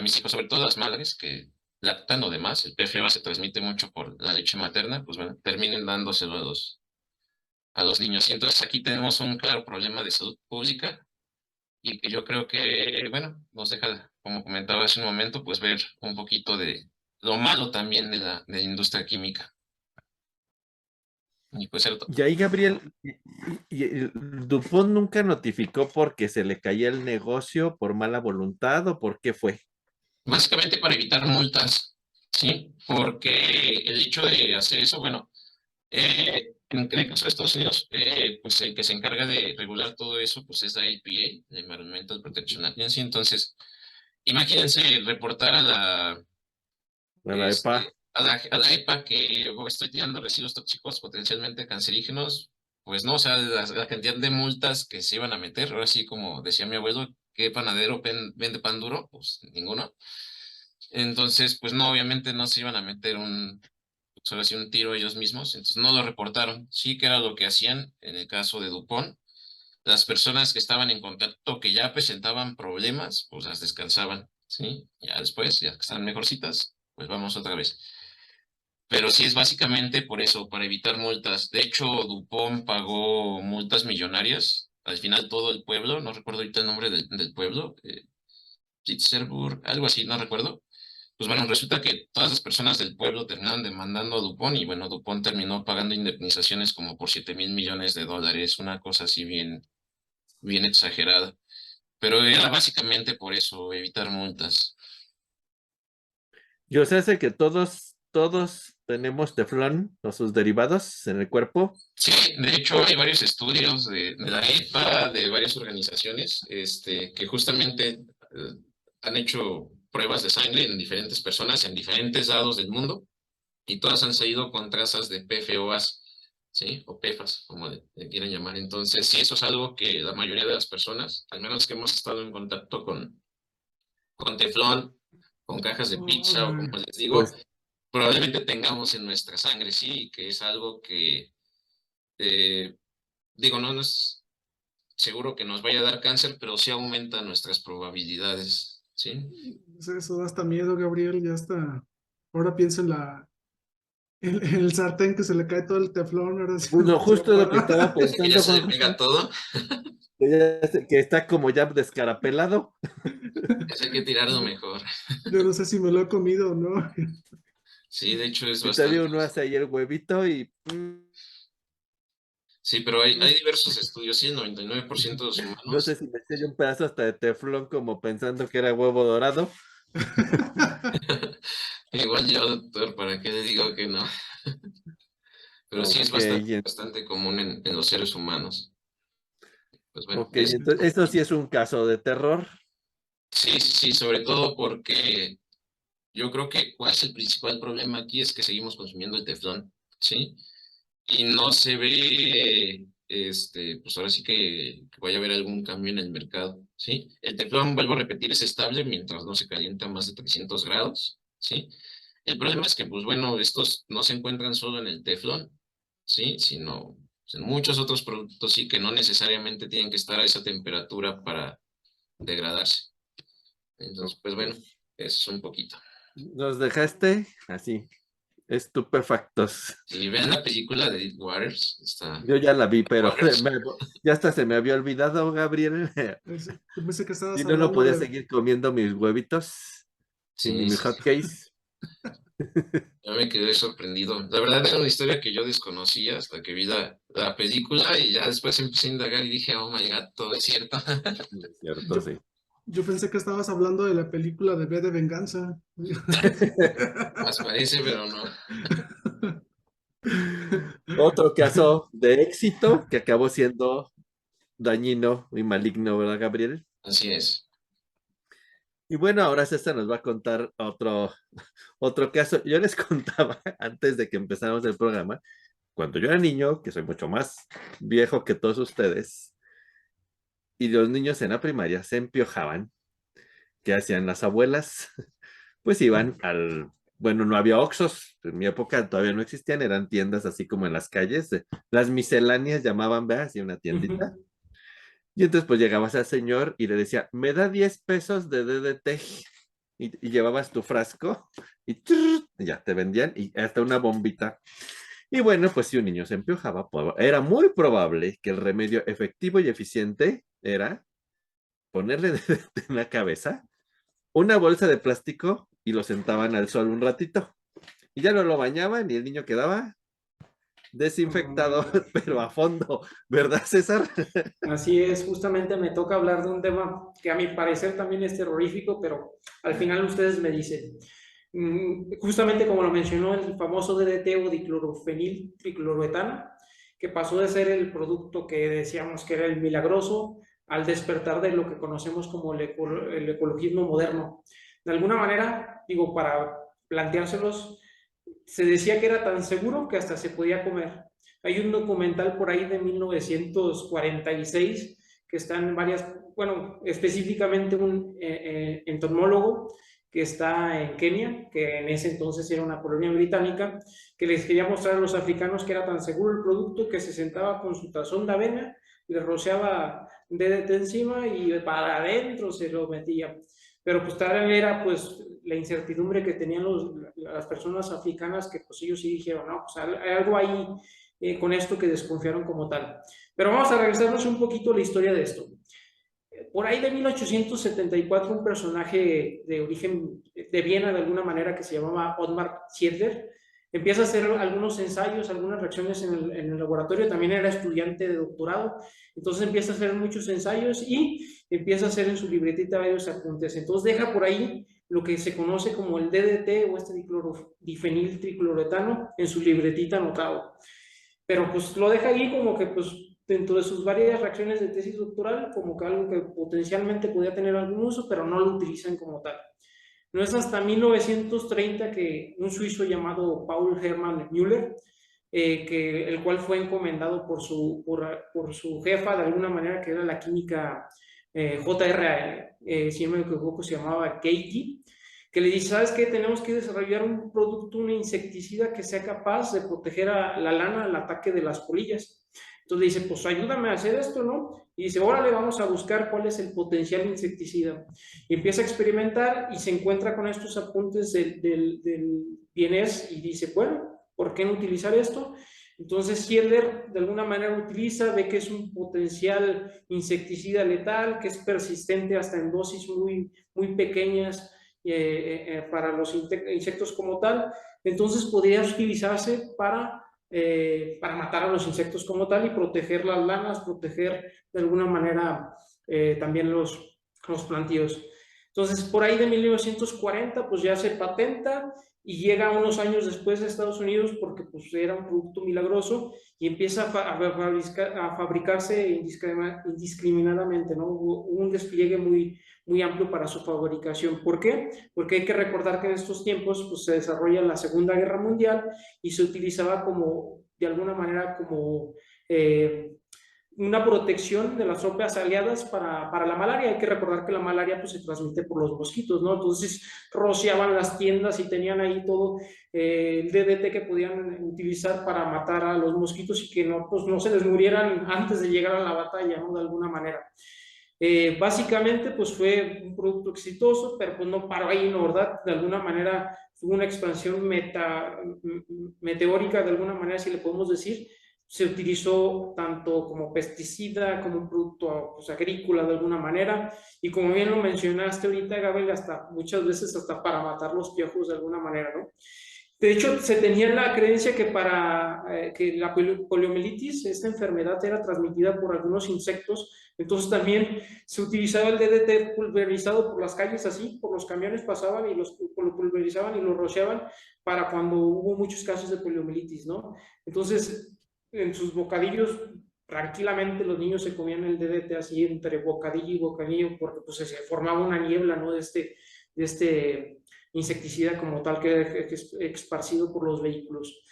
mis hijos, sobre todo las madres que lactan o demás, el PFOA se transmite mucho por la leche materna, pues bueno, terminen dándoselo a los niños. Y entonces aquí tenemos un claro problema de salud pública y que yo creo que, bueno, nos deja, como comentaba hace un momento, pues ver un poquito de lo malo también de la industria química. Y pues cierto. Y ahí, Gabriel, y el Dupont nunca notificó porque se le caía el negocio por mala voluntad o por qué fue. Básicamente para evitar multas, ¿sí? Porque el hecho de hacer eso, bueno, en el caso de Estados Unidos, pues el que se encarga de regular todo eso, pues es la EPA, la Environmental Protection Agency. Entonces, imagínense reportar A la EPA. a la EPA que estoy tirando residuos tóxicos potencialmente cancerígenos, pues no, o sea, la cantidad de multas que se iban a meter, ahora sí, como decía mi abuelo, ¿qué panadero vende pan duro? Pues ninguno. Entonces, pues no, obviamente no se iban a meter solo así un tiro ellos mismos, entonces no lo reportaron. Sí que era lo que hacían en el caso de Dupont. Las personas que estaban en contacto, que ya presentaban problemas, pues las descansaban, ¿sí? Ya después, ya que están mejorcitas, pues vamos otra vez. Pero sí es básicamente por eso, para evitar multas. De hecho, Dupont pagó multas millonarias. Al final todo el pueblo, no recuerdo ahorita el nombre del pueblo, Pittsburgh, algo así, no recuerdo. Pues bueno, resulta que todas las personas del pueblo terminaron demandando a Dupont y bueno, Dupont terminó pagando indemnizaciones como por 7.000 millones de dólares, una cosa así bien, bien exagerada. Pero era básicamente por eso, evitar multas. Yo sé que todos tenemos teflón o sus derivados en el cuerpo. Sí, de hecho hay varios estudios de la EPA, de varias organizaciones, que justamente han hecho pruebas de sangre en diferentes personas en diferentes lados del mundo y todas han salido con trazas de PFOAs, ¿sí? O PFAS, como le quieran llamar. Entonces, sí, eso es algo que la mayoría de las personas, al menos que hemos estado en contacto con teflón, con cajas de pizza o como Órale. les digo, Pues probablemente tengamos en nuestra sangre, sí, que es algo que, eh, digo, no es seguro que nos vaya a dar cáncer, pero sí aumenta nuestras probabilidades, ¿sí? Eso da hasta miedo, Gabriel, ya está. Ahora piensa en el sartén que se le cae todo el teflón, ahora sí bueno, no se va a justo lo que estaba parar. Así que ya pensando, se Juan le pega José, todo, que está como ya descarapelado. eso hay que tirarlo mejor. Yo no sé si me lo he comido o no. Sí, de hecho es Y todavía bastante. uno hace ahí el huevito y Sí, pero hay No, diversos estudios, sí, el 99% de los no sé humanos. si me eché un pedazo hasta de teflón como pensando que era huevo dorado. Igual yo, doctor, ¿para qué le digo que no? Pero sí es Ok, bastante común en los seres humanos. Pues bueno, ok, entonces esto sí es un caso de terror. sí, sí, sí, sobre todo porque yo creo que cuál es el principal problema aquí es que seguimos consumiendo el teflón. ¿sí? Y no se ve, pues ahora sí que vaya a haber algún cambio en el mercado, ¿sí? El teflón, vuelvo a repetir, es estable mientras no se calienta más de 300 grados, ¿sí? El problema es que, pues bueno, estos no se encuentran solo en el teflón, ¿sí? Sino en muchos otros productos, sí, que no necesariamente tienen que estar a esa temperatura para degradarse. Entonces, pues bueno, eso es un poquito. Nos dejaste así, estupefactos. Si vean la película de Deep Waters, está... Yo ya la vi, pero Waters. ya hasta se me había olvidado, Gabriel. Yo pensé que estabas Y no hablando podía de... seguir comiendo mis huevitos y Sí, mis sí, hot sí. cakes. Yo me quedé sorprendido. La verdad era una historia que yo desconocía hasta que vi la película y ya después empecé a indagar y dije, oh my God, todo es cierto. Es cierto, Yo, sí. yo pensé que estabas hablando de la película de V de Venganza. Más parece, pero no. Otro caso de éxito que acabó siendo dañino y maligno, ¿verdad, Gabriel? Así es. Y bueno, ahora César nos va a contar otro caso. Yo les contaba antes de que empezáramos el programa, cuando yo era niño, que soy mucho más viejo que todos ustedes, y los niños en la primaria se empiojaban. ¿Qué hacían las abuelas? Pues iban bueno, no había Oxxos, en mi época todavía no existían, eran tiendas así como en las calles, las misceláneas llamaban, ¿verdad? Así una tiendita. Y entonces pues llegabas al señor y le decía, me da 10 pesos de DDT. Y llevabas tu frasco y ya te vendían y hasta una bombita. Y bueno, pues si un niño se empiojaba, era muy probable que el remedio efectivo y eficiente era ponerle DDT en la cabeza, una bolsa de plástico y lo sentaban al sol un ratito. Y ya no lo bañaban y el niño quedaba desinfectado, pero a fondo, ¿verdad, César? Así es, justamente me toca hablar de un tema que a mi parecer también es terrorífico, pero al final ustedes me dicen. Justamente como lo mencionó el famoso DDT o diclorofenil tricloroetano, que pasó de ser el producto que decíamos que era el milagroso al despertar de lo que conocemos como el ecologismo moderno. De alguna manera, digo, para planteárselos, se decía que era tan seguro que hasta se podía comer. Hay un documental por ahí de 1946 que está en varias, bueno, específicamente un entomólogo que está en Kenia, que en ese entonces era una colonia británica, que les quería mostrar a los africanos que era tan seguro el producto que se sentaba con su tazón de avena, le rociaba DDT encima y para adentro se lo metía. Pero pues tal era pues la incertidumbre que tenían las personas africanas, que pues ellos sí dijeron, no, pues hay algo ahí con esto, que desconfiaron como tal. Pero vamos a regresarnos un poquito a la historia de esto. Por ahí de 1874, un personaje de origen de Viena, de alguna manera, que se llamaba Ottmar Ziegler, empieza a hacer algunos ensayos, algunas reacciones en el laboratorio. También era estudiante de doctorado, entonces empieza a hacer muchos ensayos y empieza a hacer en su libretita varios apuntes. Entonces deja por ahí lo que se conoce como el DDT o este difenil tricloroetano en su libretita anotado. Pero pues lo deja ahí como que pues dentro de sus varias reacciones de tesis doctoral, como que algo que potencialmente podía tener algún uso, pero no lo utilizan como tal. No es hasta 1930 que un suizo llamado Paul Hermann Müller, el cual fue encomendado por su jefa, de alguna manera, que era la química JR, si no me equivoco, se llamaba Keiki, que le dice, ¿sabes qué? Tenemos que desarrollar un producto, un insecticida que sea capaz de proteger a la lana al ataque de las polillas. Entonces le dice, pues ayúdame a hacer esto, ¿no? Y dice, órale, vamos a buscar cuál es el potencial insecticida. Y empieza a experimentar y se encuentra con estos apuntes del bienes y dice, bueno, ¿por qué no utilizar esto? Entonces Ziegler de alguna manera lo utiliza, ve que es un potencial insecticida letal, que es persistente hasta en dosis muy, muy pequeñas para los insectos como tal. Entonces podría utilizarse para matar a los insectos como tal y proteger las lanas, proteger de alguna manera también los plantíos. Entonces, por ahí de 1940, pues ya se patenta y llega unos años después a Estados Unidos porque pues era un producto milagroso y empieza a fabricarse indiscriminadamente, ¿no? Hubo un despliegue muy amplio para su fabricación. ¿Por qué? Porque hay que recordar que en estos tiempos pues, se desarrolla la Segunda Guerra Mundial y se utilizaba como, de alguna manera, como una protección de las tropas aliadas para la malaria. Hay que recordar que la malaria pues, se transmite por los mosquitos, ¿no? Entonces rociaban las tiendas y tenían ahí todo el DDT que podían utilizar para matar a los mosquitos y que no, pues, no se les murieran antes de llegar a la batalla, ¿no? De alguna manera. Básicamente pues fue un producto exitoso, pero pues no paró ahí, ¿no? ¿Verdad? De alguna manera fue una expansión meteórica, de alguna manera, si le podemos decir. Se utilizó tanto como pesticida, como un producto pues, agrícola de alguna manera, y como bien lo mencionaste ahorita, Gabriel, hasta muchas veces hasta para matar los piojos de alguna manera, ¿no? De hecho, se tenía la creencia que que la poliomielitis, esta enfermedad, era transmitida por algunos insectos, entonces también se utilizaba el DDT pulverizado por las calles así, por los camiones pasaban y lo pulverizaban y lo rociaban para cuando hubo muchos casos de poliomielitis, ¿no? Entonces, en sus bocadillos, tranquilamente los niños se comían el DDT así entre bocadillo y bocadillo, porque pues se formaba una niebla, ¿no? De este insecticida como tal que es esparcido por los vehículos.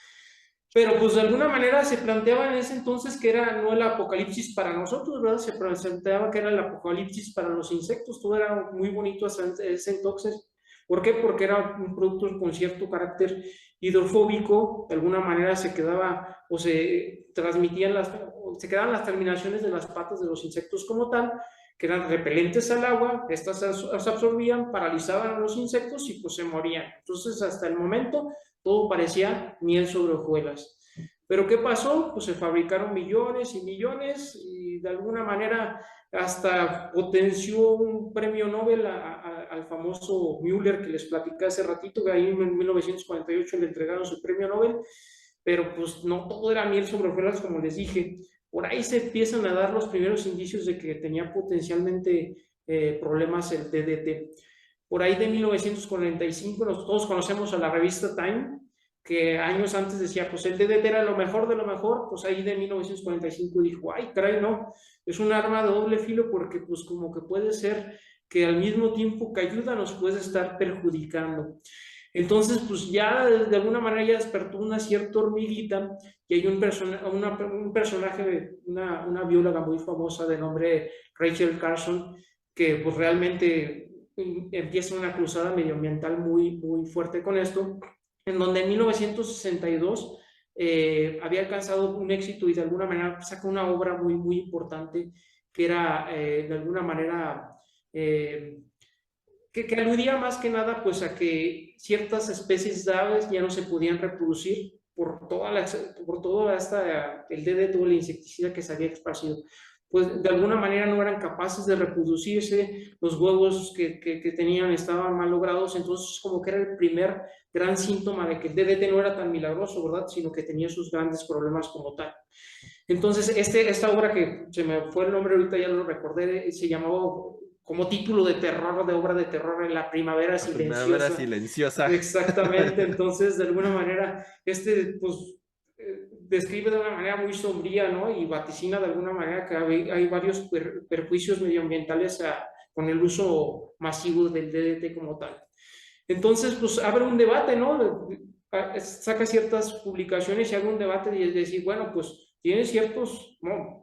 Pero pues de alguna manera se planteaba en ese entonces que era no el apocalipsis para nosotros, ¿verdad? Se planteaba que era el apocalipsis para los insectos, todo era muy bonito hasta ese entonces. ¿Por qué? Porque era un producto con cierto carácter hidrofóbico, de alguna manera se quedaba o se transmitían se quedaban las terminaciones de las patas de los insectos como tal, que eran repelentes al agua, estas se absorbían, paralizaban a los insectos y pues se morían. Entonces hasta el momento todo parecía miel sobre hojuelas. Pero ¿qué pasó? Pues se fabricaron millones y millones y de alguna manera hasta potenció un premio Nobel al famoso Müller que les platicé hace ratito, que ahí en 1948 le entregaron su premio Nobel, pero pues no todo era miel sobre hojuelas como les dije. Por ahí se empiezan a dar los primeros indicios de que tenía potencialmente problemas el DDT. Por ahí de 1945, todos conocemos a la revista Time, que años antes decía, pues el DDT era lo mejor de lo mejor, pues ahí de 1945 dijo, ay, caray, no, es un arma de doble filo porque pues como que puede ser que al mismo tiempo que ayuda nos puede estar perjudicando. Entonces, pues ya de alguna manera ya despertó una cierta hormiguita y hay un personaje, una bióloga muy famosa de nombre Rachel Carson, que pues realmente empieza una cruzada medioambiental muy fuerte con esto, en donde en 1962 había alcanzado un éxito y de alguna manera sacó una obra muy importante que era de alguna manera que aludía más que nada pues a que ciertas especies de aves ya no se podían reproducir por toda el DDT o el insecticida que se había esparcido. Pues de alguna manera no eran capaces de reproducirse, los huevos que tenían estaban mal logrados, entonces como que era el primer gran síntoma de que el DDT no era tan milagroso, ¿verdad? Sino que tenía sus grandes problemas como tal. Entonces esta obra que se me fue el nombre ahorita, ya lo recordé, se llamaba como título de terror, de obra de terror, en la primavera silenciosa. Primavera silenciosa. Exactamente, entonces de alguna manera pues describe de una manera muy sombría, ¿no? Y vaticina de alguna manera que hay varios perjuicios medioambientales con el uso masivo del DDT como tal. Entonces, pues abre un debate, ¿no? Saca ciertas publicaciones y abre un debate de decir, bueno, pues tiene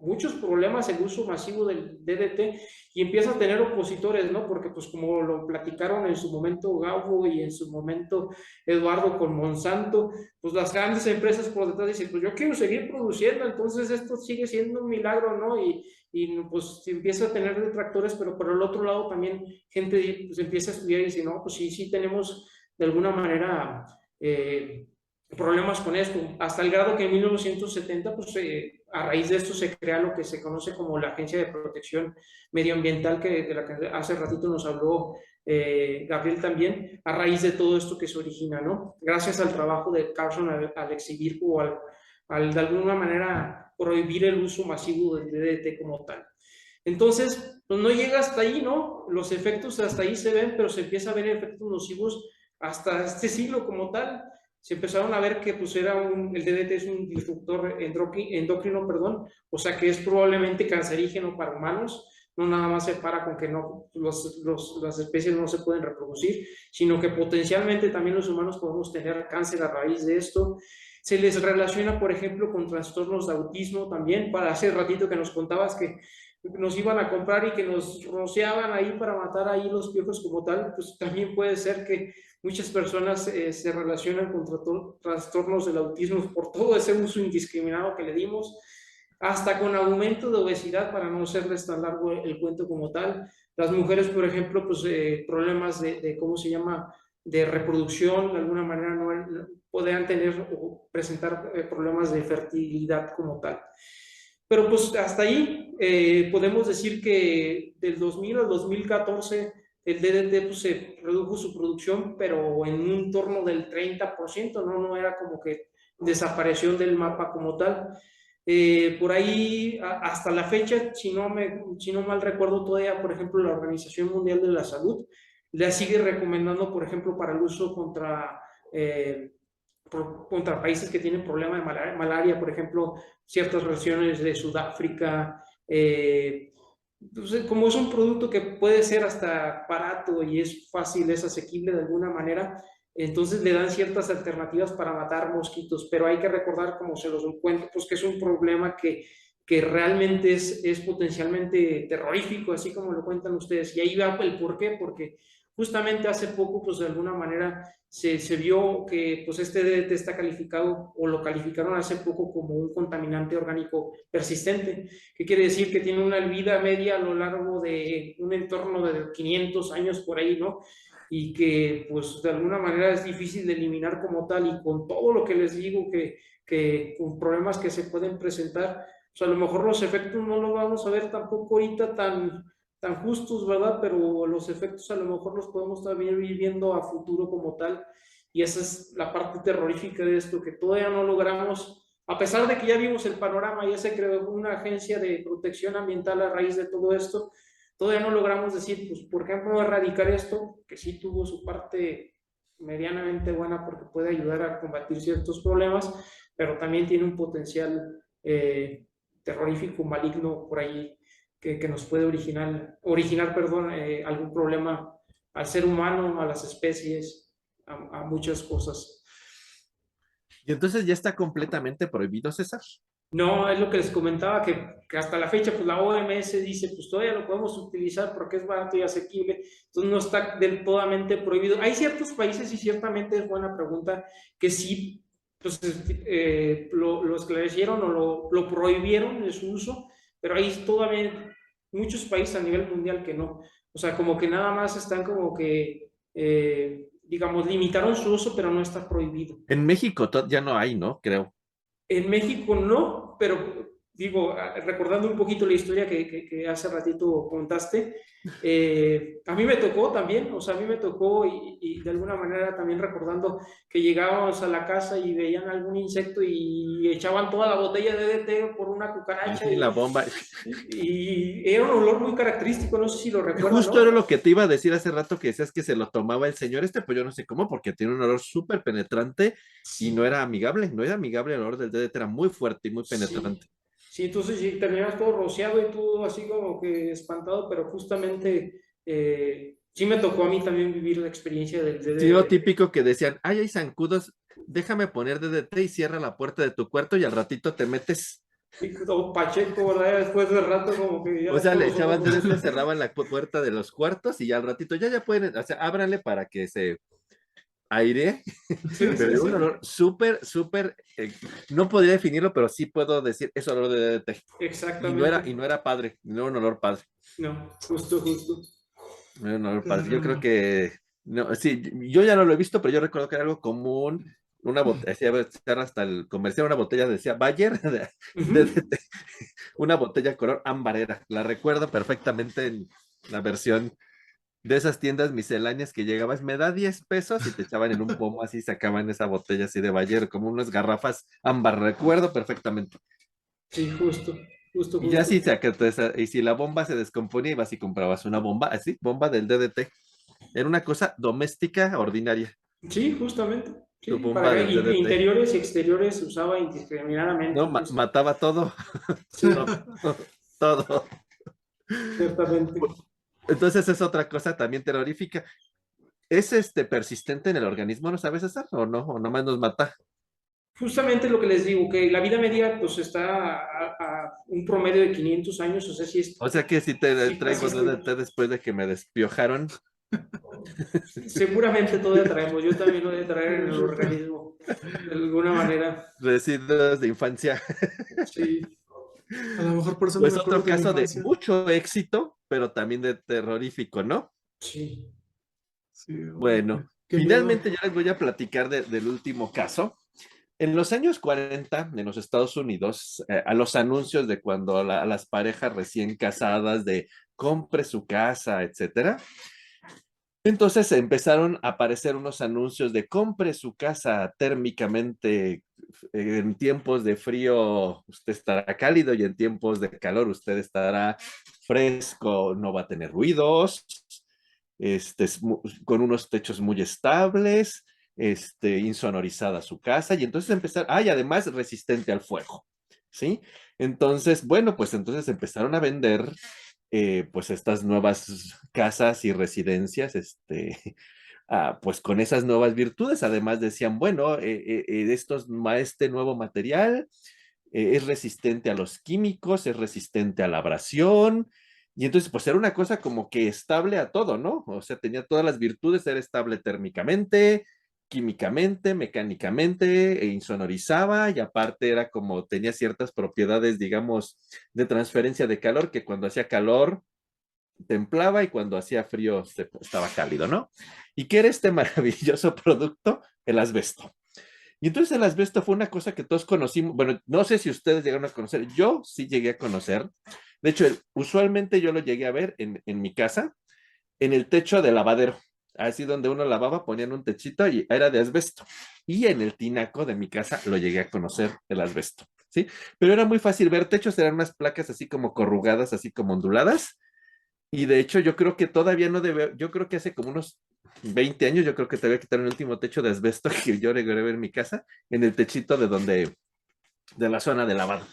muchos problemas el uso masivo del DDT y empieza a tener opositores, ¿no? Porque pues como lo platicaron en su momento Gabo y en su momento Eduardo con Monsanto, pues las grandes empresas por detrás dicen, pues yo quiero seguir produciendo, entonces esto sigue siendo un milagro, ¿no? Y pues empieza a tener detractores, pero por el otro lado también gente pues, empieza a estudiar y dice, no, pues sí tenemos de alguna manera problemas con esto, hasta el grado que en 1970, pues a raíz de esto se crea lo que se conoce como la Agencia de Protección Medioambiental, de la que hace ratito nos habló Gabriel también, a raíz de todo esto que se origina, ¿no? Gracias al trabajo de Carson al exhibir o al de alguna manera prohibir el uso masivo del DDT como tal. Entonces, pues no llega hasta ahí, ¿no? Los efectos hasta ahí se ven, pero se empieza a ver efectos nocivos hasta este siglo como tal, se empezaron a ver que pues el DDT es un disruptor endocrino, perdón, o sea que es probablemente cancerígeno para humanos. No nada más se para con que no, las especies no se pueden reproducir, sino que potencialmente también los humanos podemos tener cáncer a raíz de esto. Se les relaciona, por ejemplo, con trastornos de autismo también. Para hace ratito que nos contabas que nos iban a comprar y que nos rociaban ahí para matar ahí los piojos como tal, pues también puede ser que muchas personas se relacionan con trastornos del autismo por todo ese uso indiscriminado que le dimos, hasta con aumento de obesidad, para no hacerles tan largo el cuento como tal. Las mujeres, por ejemplo, pues problemas ¿cómo se llama?, de reproducción, de alguna manera no podrían tener o presentar problemas de fertilidad como tal. Pero pues hasta ahí podemos decir que del 2000 al 2014 el DDT pues, se redujo su producción, pero en un torno del 30%, no era como que desapareció del mapa como tal. Por ahí, hasta la fecha, si no mal recuerdo todavía, por ejemplo, la Organización Mundial de la Salud la sigue recomendando, por ejemplo, para el uso contra países que tienen problema de malaria, por ejemplo, ciertas regiones de Sudáfrica. Entonces, como es un producto que puede ser hasta barato y es fácil, es asequible de alguna manera, entonces le dan ciertas alternativas para matar mosquitos, pero hay que recordar, como se los cuento, pues que es un problema que realmente es potencialmente terrorífico, así como lo cuentan ustedes. Y ahí va el por qué, porque justamente hace poco, pues de alguna manera se vio que pues este DDT está calificado, o lo calificaron hace poco como un contaminante orgánico persistente. ¿Qué quiere decir? Que tiene una vida media a lo largo de un entorno de 500 años por ahí, ¿no? Y que pues de alguna manera es difícil de eliminar como tal, y con todo lo que les digo, que con problemas que se pueden presentar, pues a lo mejor los efectos no los vamos a ver tampoco ahorita tan justos, ¿verdad? Pero los efectos a lo mejor los podemos también ir viendo a futuro como tal, y esa es la parte terrorífica de esto, que todavía no logramos, a pesar de que ya vimos el panorama, ya se creó una agencia de protección ambiental a raíz de todo esto, todavía no logramos decir, pues, ¿por qué no erradicar esto? Que sí tuvo su parte medianamente buena porque puede ayudar a combatir ciertos problemas, pero también tiene un potencial terrorífico, maligno por ahí, que nos puede originar algún problema al ser humano, a las especies, a muchas cosas. Y entonces ya está completamente prohibido, César. No, es lo que les comentaba, que hasta la fecha, pues la OMS dice, pues todavía lo podemos utilizar porque es barato y asequible, entonces no está del totalmente prohibido. Hay ciertos países, y ciertamente es buena pregunta, que sí, pues lo esclarecieron o lo prohibieron en su uso, pero hay todavía muchos países a nivel mundial que no. O sea, como que nada más están como que, digamos, limitaron su uso, pero no está prohibido. En México ya no hay, ¿no? Creo. En México no, pero digo, recordando un poquito la historia que hace ratito contaste, a mí me tocó también, o sea, a mí me tocó, y de alguna manera también recordando que llegábamos a la casa y veían algún insecto y echaban toda la botella de DDT por una cucaracha. Y la bomba. Y era un olor muy característico, no sé si lo recuerdan. Justo ¿no? era lo que te iba a decir hace rato, que decías que se lo tomaba el señor pues yo no sé cómo, porque tiene un olor súper penetrante y no era amigable, el olor del DDT era muy fuerte y muy penetrante. Sí, entonces sí, terminas todo rociado y todo así como que espantado, pero justamente sí me tocó a mí también vivir la experiencia del DDT. Sí, lo típico que decían, ay, hay zancudos, déjame poner DDT y cierra la puerta de tu cuarto y al ratito te metes. Sí, todo pacheco, ¿verdad? Después del rato como que ya... O sea, le echaban DDT, cerraban la puerta de los cuartos y ya al ratito ya pueden, o sea, ábranle para que se aire, pero un olor súper, no podría definirlo, pero sí puedo decir, es olor de DDT. Exactamente. Y no era padre, no era un olor padre. No, justo. No era un olor padre. Yo creo que, no, sí, yo ya no lo he visto, pero yo recuerdo que era algo común, una botella, hasta el comercial, una botella decía Bayer, de DDT, una botella color ámbar la recuerdo perfectamente en la versión de esas tiendas misceláneas que llegabas, me da 10 pesos y te echaban en un pomo así, sacaban esa botella así de Bayer, como unas garrafas ámbar, recuerdo perfectamente. Sí, justo. Y ya sí, y si la bomba se descomponía, ibas y comprabas una bomba, así, bomba del DDT. Era una cosa doméstica ordinaria. Sí, justamente. Sí, Tu para bomba que del DDT. interiores y exteriores se usaba indiscriminadamente, No, incluso. mataba todo, Sí, todo, todo. ciertamente. Entonces es otra cosa también terrorífica. ¿Es persistente en el organismo, no sabes hacer o no? ¿O nomás nos mata? Justamente lo que les digo, que la vida media pues está a un promedio de 500 años, o sea, O sea que si te sí traigo persiste. DDT después de que me despiojaron, Seguramente todavía traemos, yo también lo de traer en el organismo, de alguna manera. residuos de infancia. Sí, A lo mejor por eso no Pues me acuerdo otro de mi caso de infancia. mucho éxito, pero también de terrorífico, ¿no? sí. Sí, uy, Bueno, qué miedo. finalmente ya les voy a platicar del último caso. En los años 40 en los Estados Unidos, a los anuncios de cuando a las parejas recién casadas de compre su casa, etcétera, entonces empezaron a aparecer unos anuncios de compre su casa térmicamente, en tiempos de frío usted estará cálido y en tiempos de calor usted estará fresco, no va a tener ruidos, con unos techos muy estables, insonorizada su casa y entonces y además resistente al fuego, ¿sí? Entonces, bueno, pues entonces empezaron a vender pues estas nuevas casas y residencias, pues con esas nuevas virtudes. Además decían, bueno, este nuevo material es resistente a los químicos, es resistente a la abrasión. Y entonces, pues era una cosa como que estable a todo, ¿no? O sea, tenía todas las virtudes, era estable térmicamente, químicamente, mecánicamente, e insonorizaba, y aparte era como, tenía ciertas propiedades, digamos, de transferencia de calor, que cuando hacía calor, templaba y cuando hacía frío estaba cálido, ¿no? ¿Y qué era este maravilloso producto? El asbesto. Y entonces el asbesto fue una cosa que todos conocimos, bueno, no sé si ustedes llegaron a conocer, yo sí llegué a conocer, de hecho, usualmente yo lo llegué a ver en mi casa, en el techo del lavadero, así donde uno lavaba, ponían un techito y era de asbesto. Y en el tinaco de mi casa lo llegué a conocer, el asbesto, ¿sí? Pero era muy fácil ver techos, eran unas placas así como corrugadas, así como onduladas, y de hecho, yo creo que todavía no debe, yo creo que hace como unos 20 años, yo creo que te voy a quitar el último techo de asbesto que yo logré ver en mi casa, en el techito de la zona de lavado.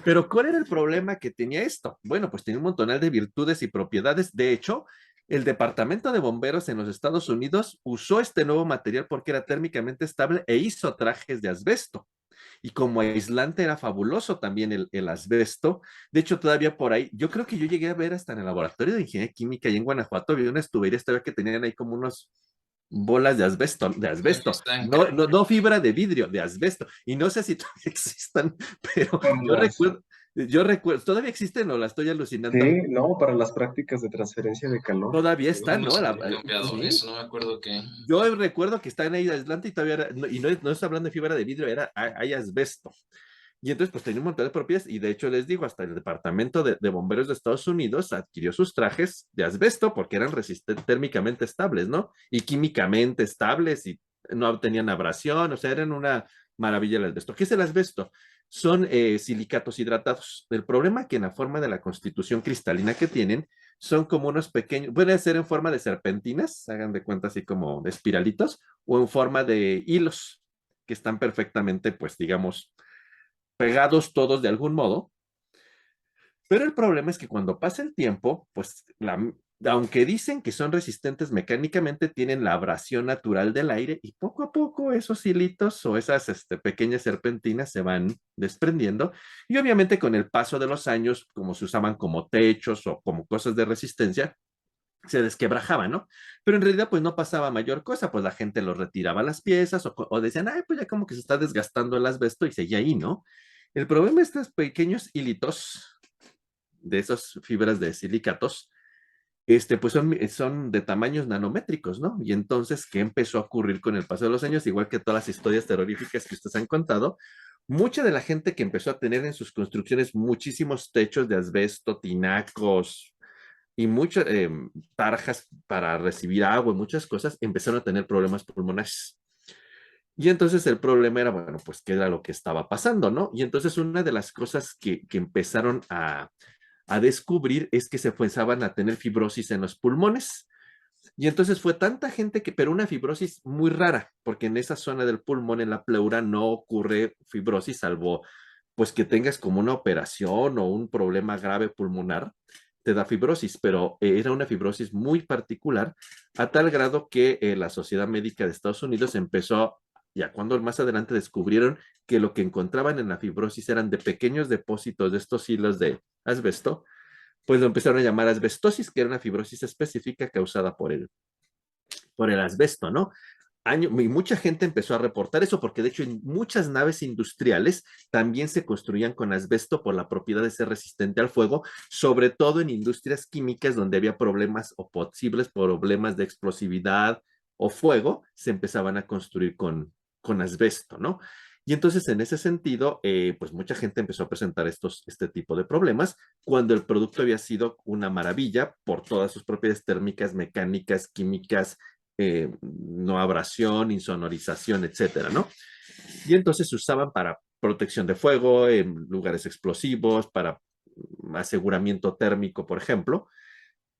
Pero ¿cuál era el problema que tenía esto? Bueno, pues tenía un montonal de virtudes y propiedades. De hecho, el Departamento de Bomberos en los Estados Unidos usó este nuevo material porque era térmicamente estable e hizo trajes de asbesto. Y como aislante era fabuloso también el asbesto. De hecho, todavía por ahí, yo creo que yo llegué a ver hasta en el laboratorio de ingeniería química y en Guanajuato, había unas tuberías todavía que tenían ahí como unos bolas de Todavía asbesto, están, no, creo. no, no fibra de vidrio, de asbesto. Y no sé si todavía existan, pero Las, yo recuerdo, todavía existen o la estoy alucinando. sí, no, para las prácticas de transferencia de calor. Todavía Sí. están, ¿no? Unos cambiadores, Sí. no me acuerdo qué. Yo recuerdo que están ahí aislante y todavía y no, no estoy hablando de fibra de vidrio, hay asbesto. Y entonces, pues tenía un montón de propiedades y de hecho les digo, hasta el Departamento de Bomberos de Estados Unidos adquirió sus trajes de asbesto porque eran térmicamente estables, ¿no? Y químicamente estables y no tenían abrasión, o sea, eran una maravilla el asbesto. ¿Qué es el asbesto? Son silicatos hidratados. El problema es que en la forma de la constitución cristalina que tienen, son como unos pequeños, pueden ser en forma de serpentinas, hagan de cuenta así como de espiralitos, o en forma de hilos, que están perfectamente, pues digamos, pegados todos de algún modo, pero el problema es que cuando pasa el tiempo, pues aunque dicen que son resistentes mecánicamente, tienen la abrasión natural del aire y poco a poco esos hilitos o esas pequeñas serpentinas se van desprendiendo y obviamente con el paso de los años, como se usaban como techos o como cosas de resistencia, se desquebrajaban, ¿no? Pero en realidad pues no pasaba mayor cosa, pues la gente los retiraba las piezas o decían, ay, pues ya como que se está desgastando el asbesto y seguía ahí, ¿no? El problema de estos pequeños hilitos de esas fibras de silicatos, pues son de tamaños nanométricos, ¿no? Y entonces, ¿qué empezó a ocurrir con el paso de los años? Igual que todas las historias terroríficas que ustedes han contado, mucha de la gente que empezó a tener en sus construcciones muchísimos techos de asbesto, tinacos y muchas tarjas para recibir agua y muchas cosas, empezaron a tener problemas pulmonares. Y entonces el problema era, bueno, pues qué era lo que estaba pasando, ¿no? Y entonces una de las cosas que empezaron a descubrir es que se empezaban a tener fibrosis en los pulmones. Y entonces fue tanta gente que, pero una fibrosis muy rara, porque en esa zona del pulmón, en la pleura, no ocurre fibrosis, salvo pues que tengas como una operación o un problema grave pulmonar, te da fibrosis, pero era una fibrosis muy particular, a tal grado que la Sociedad Médica de Estados Unidos empezó, ya cuando más adelante descubrieron que lo que encontraban en la fibrosis eran de pequeños depósitos de estos hilos de asbesto, pues lo empezaron a llamar asbestosis, que era una fibrosis específica causada por el asbesto, ¿no? Y mucha gente empezó a reportar eso, porque de hecho en muchas naves industriales también se construían con asbesto por la propiedad de ser resistente al fuego, sobre todo en industrias químicas donde había problemas o posibles problemas de explosividad o fuego, se empezaban a construir con asbesto, ¿no? Y entonces, en ese sentido, pues mucha gente empezó a presentar este tipo de problemas cuando el producto había sido una maravilla por todas sus propiedades térmicas, mecánicas, químicas, no abrasión, insonorización, etcétera, ¿no? Y entonces se usaban para protección de fuego, en lugares explosivos, para aseguramiento térmico, por ejemplo.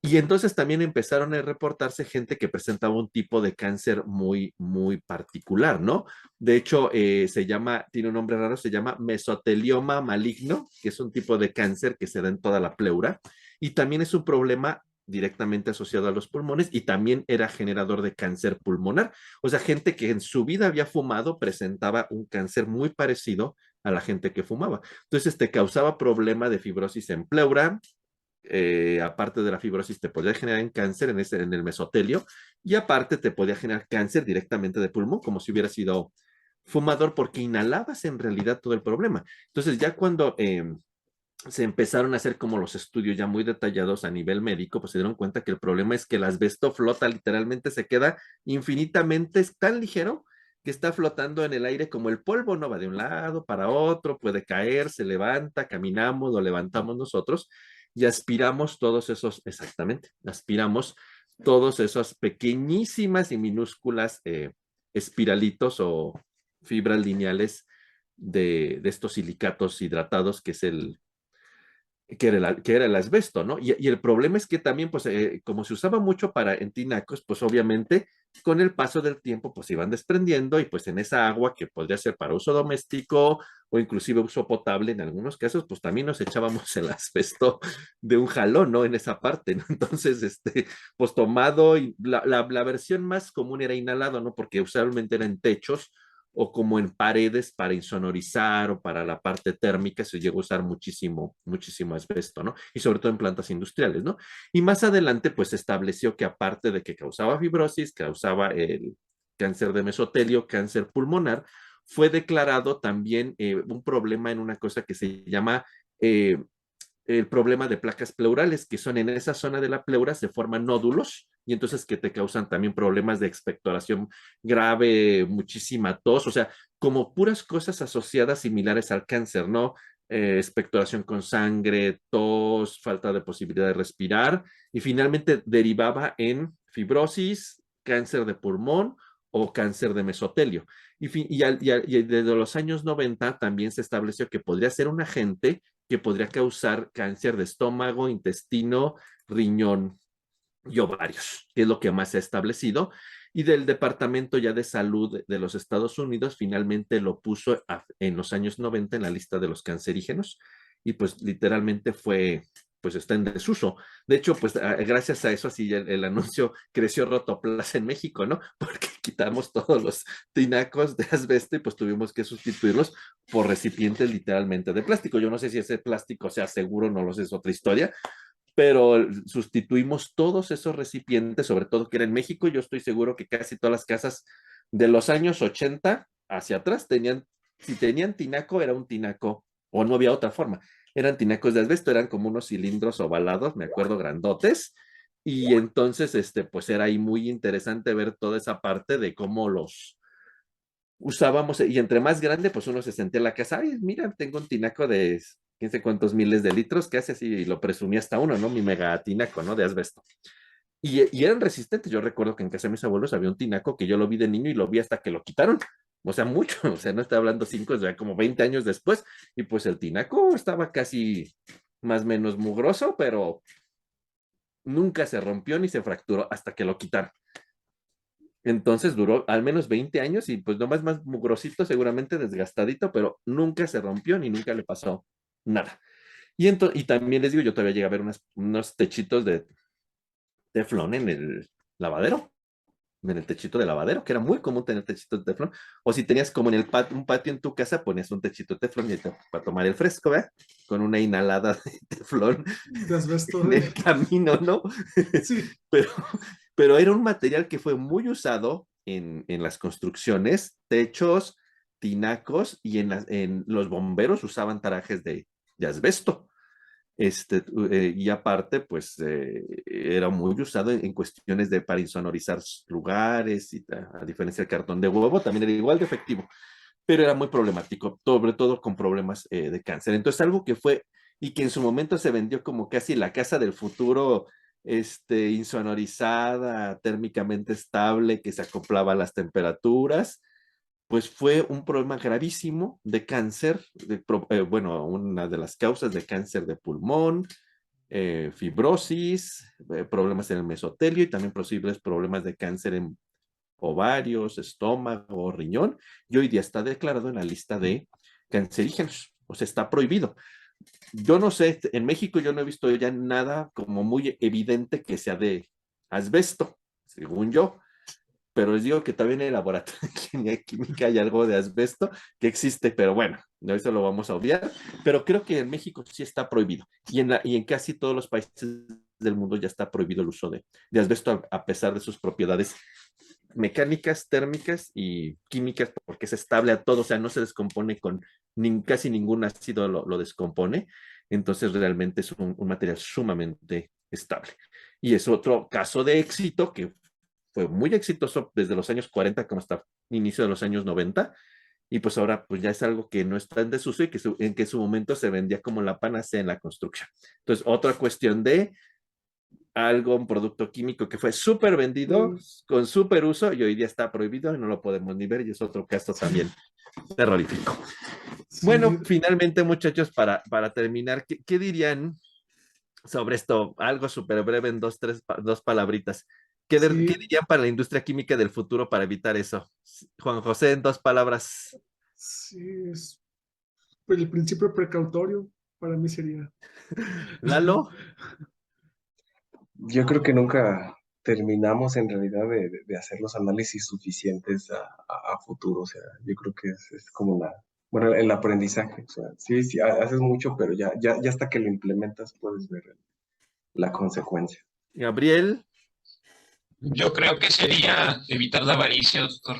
Y entonces también empezaron a reportarse gente que presentaba un tipo de cáncer muy, muy particular, ¿no? De hecho, tiene un nombre raro, se llama mesotelioma maligno, que es un tipo de cáncer que se da en toda la pleura. Y también es un problema directamente asociado a los pulmones y también era generador de cáncer pulmonar. O sea, gente que en su vida había fumado presentaba un cáncer muy parecido a la gente que fumaba. Entonces, te causaba problema de fibrosis en pleura, aparte de la fibrosis, te podía generar en cáncer en el mesotelio y aparte te podía generar cáncer directamente de pulmón, como si hubiera sido fumador, porque inhalabas en realidad todo el problema. Entonces, ya cuando se empezaron a hacer como los estudios ya muy detallados a nivel médico, pues se dieron cuenta que el problema es que el asbesto flota, literalmente se queda infinitamente, es tan ligero que está flotando en el aire como el polvo, no va de un lado para otro, puede caer, se levanta, caminamos, lo levantamos nosotros y aspiramos todos esos, exactamente, aspiramos todos esos pequeñísimas y minúsculas espiralitos o fibras lineales de estos silicatos hidratados, que era el asbesto, ¿no? Y el problema es que también, pues, como se usaba mucho en tinacos, pues obviamente con el paso del tiempo, pues se iban desprendiendo y pues en esa agua que podría ser para uso doméstico o inclusive uso potable en algunos casos, pues también nos echábamos el asbesto de un jalón, ¿no? En esa parte, ¿no? Entonces, pues tomado, y la versión más común era inhalado, ¿no? Porque usualmente era en techos o como en paredes para insonorizar o para la parte térmica se llegó a usar muchísimo, muchísimo asbesto, ¿no? Y sobre todo en plantas industriales, ¿no? Y más adelante, pues se estableció que aparte de que causaba fibrosis, causaba el cáncer de mesotelio, cáncer pulmonar, fue declarado también un problema en una cosa que se llama el problema de placas pleurales, que son en esa zona de la pleura se forman nódulos y entonces que te causan también problemas de expectoración grave, muchísima tos, o sea, como puras cosas asociadas similares al cáncer, ¿no? Expectoración con sangre, tos, falta de posibilidad de respirar y finalmente derivaba en fibrosis, cáncer de pulmón o cáncer de mesotelio. Y desde los años 90 también se estableció que podría ser un agente que podría causar cáncer de estómago, intestino, riñón y ovarios, que es lo que más se ha establecido. Y del Departamento ya de Salud de los Estados Unidos finalmente lo puso en los años 90 en la lista de los cancerígenos y pues literalmente pues está en desuso. De hecho, pues gracias a eso así el anuncio creció Rotoplas en México, ¿no? Porque quitamos todos los tinacos de asbesto y pues tuvimos que sustituirlos por recipientes literalmente de plástico. Yo no sé si ese plástico sea seguro, no lo sé, es otra historia, pero sustituimos todos esos recipientes, sobre todo que era en México. Yo estoy seguro que casi todas las casas de los años 80 hacia atrás si tenían tinaco, era un tinaco, o no había otra forma. Eran tinacos de asbesto, eran como unos cilindros ovalados, me acuerdo, grandotes. Y entonces, pues era ahí muy interesante ver toda esa parte de cómo los usábamos, y entre más grande, pues uno se sentía en la casa, ay, mira, tengo un tinaco de quién sé cuántos miles de litros, que hace así, y lo presumía hasta uno, ¿no? Mi mega tinaco, ¿no? De asbesto. Y eran resistentes. Yo recuerdo que en casa de mis abuelos había un tinaco que yo lo vi de niño y lo vi hasta que lo quitaron. O sea, mucho, o sea, no estoy hablando 5, o sea, como 20 años después, y pues el tinaco estaba casi más o menos mugroso, pero nunca se rompió ni se fracturó hasta que lo quitaron. Entonces duró al menos 20 años y pues nomás más mugrosito, seguramente desgastadito, pero nunca se rompió ni nunca le pasó nada. Y también les digo, yo todavía llegué a ver unos techitos de teflón en el lavadero, en el techito de lavadero, que era muy común tener techitos de teflón. O si tenías como en un patio en tu casa, ponías un techito de teflón para tomar el fresco, ¿verdad? Con una inhalada de teflón De asbesto. en el camino, ¿no? Sí, Pero era un material que fue muy usado en las construcciones, techos, tinacos, y en los bomberos usaban trajes de asbesto. Y aparte, pues era muy usado en cuestiones para insonorizar lugares, y a diferencia del cartón de huevo, también era igual de efectivo, pero era muy problemático, sobre todo con problemas de cáncer. Entonces, algo que fue y que en su momento se vendió como casi la casa del futuro, insonorizada, térmicamente estable, que se acoplaba a las temperaturas, pues fue un problema gravísimo de cáncer, bueno, una de las causas de cáncer de pulmón, fibrosis, problemas en el mesotelio y también posibles problemas de cáncer en ovarios, estómago, riñón, y hoy día está declarado en la lista de cancerígenos, o sea, está prohibido. Yo no sé, en México yo no he visto ya nada como muy evidente que sea de asbesto, según yo, pero les digo que también en el laboratorio de ingeniería química hay algo de asbesto que existe, pero bueno, eso lo vamos a obviar, pero creo que en México sí está prohibido, y en casi todos los países del mundo ya está prohibido el uso de asbesto a pesar de sus propiedades mecánicas, térmicas y químicas, porque es estable a todo, o sea, no se descompone con casi ningún ácido lo descompone, entonces realmente es un material sumamente estable. Y es otro caso de éxito que fue muy exitoso desde los años 40 como hasta inicio de los años 90, y pues ahora pues ya es algo que no está en desuso y en que en su momento se vendía como la panacea en la construcción. Entonces, otra cuestión de un producto químico que fue súper vendido, con súper uso, y hoy día está prohibido y no lo podemos ni ver, y es otro caso también terrorífico. sí. Bueno, finalmente, muchachos, para terminar, ¿qué dirían sobre esto? Algo súper breve en dos palabritas. ¿Qué Sí. dirían para la industria química del futuro para evitar eso? Juan José, en 2 palabras. Sí, es el principio precautorio para mí sería. Lalo. Yo creo que nunca terminamos en realidad de hacer los análisis suficientes a futuro. O sea, yo creo que es como bueno, el aprendizaje. O sea, sí, sí, haces mucho, pero ya hasta que lo implementas puedes ver la consecuencia. Gabriel. Yo creo que sería evitar la avaricia, doctor.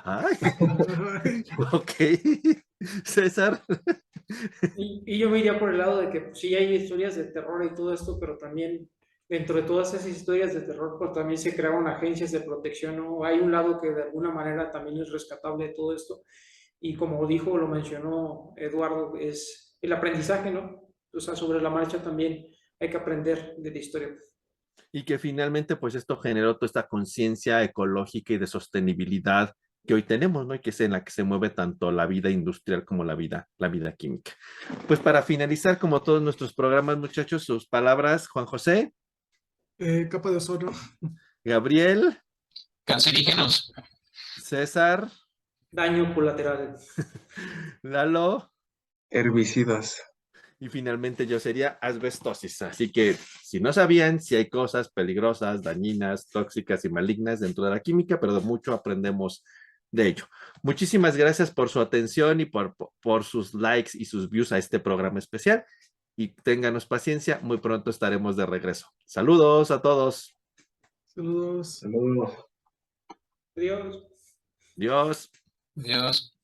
Ay, ok. César. Y yo me iría por el lado de que pues, sí hay historias de terror y todo esto, pero también dentro de todas esas historias de terror, pues también se crearon agencias de protección, ¿no? Hay un lado que de alguna manera también es rescatable de todo esto. Y como dijo, lo mencionó Eduardo, es el aprendizaje, ¿no? O sea, sobre la marcha también hay que aprender de la historia. Y que finalmente, pues esto generó toda esta conciencia ecológica y de sostenibilidad que hoy tenemos, ¿no? Y que es en la que se mueve tanto la vida industrial como la vida química. Pues para finalizar, como todos nuestros programas, muchachos, sus palabras, Juan José. Capa de ozono. Gabriel. Cancerígenos. César. Daño colateral. Lalo. Herbicidas. Y finalmente yo sería asbestosis. Así que si no sabían, si hay cosas peligrosas, dañinas, tóxicas y malignas dentro de la química, pero de mucho aprendemos de ello. Muchísimas gracias por su atención y por sus likes y sus views a este programa especial. Y ténganos paciencia, muy pronto estaremos de regreso. Saludos a todos. Saludos. Saludos. Adiós. Adiós. Adiós.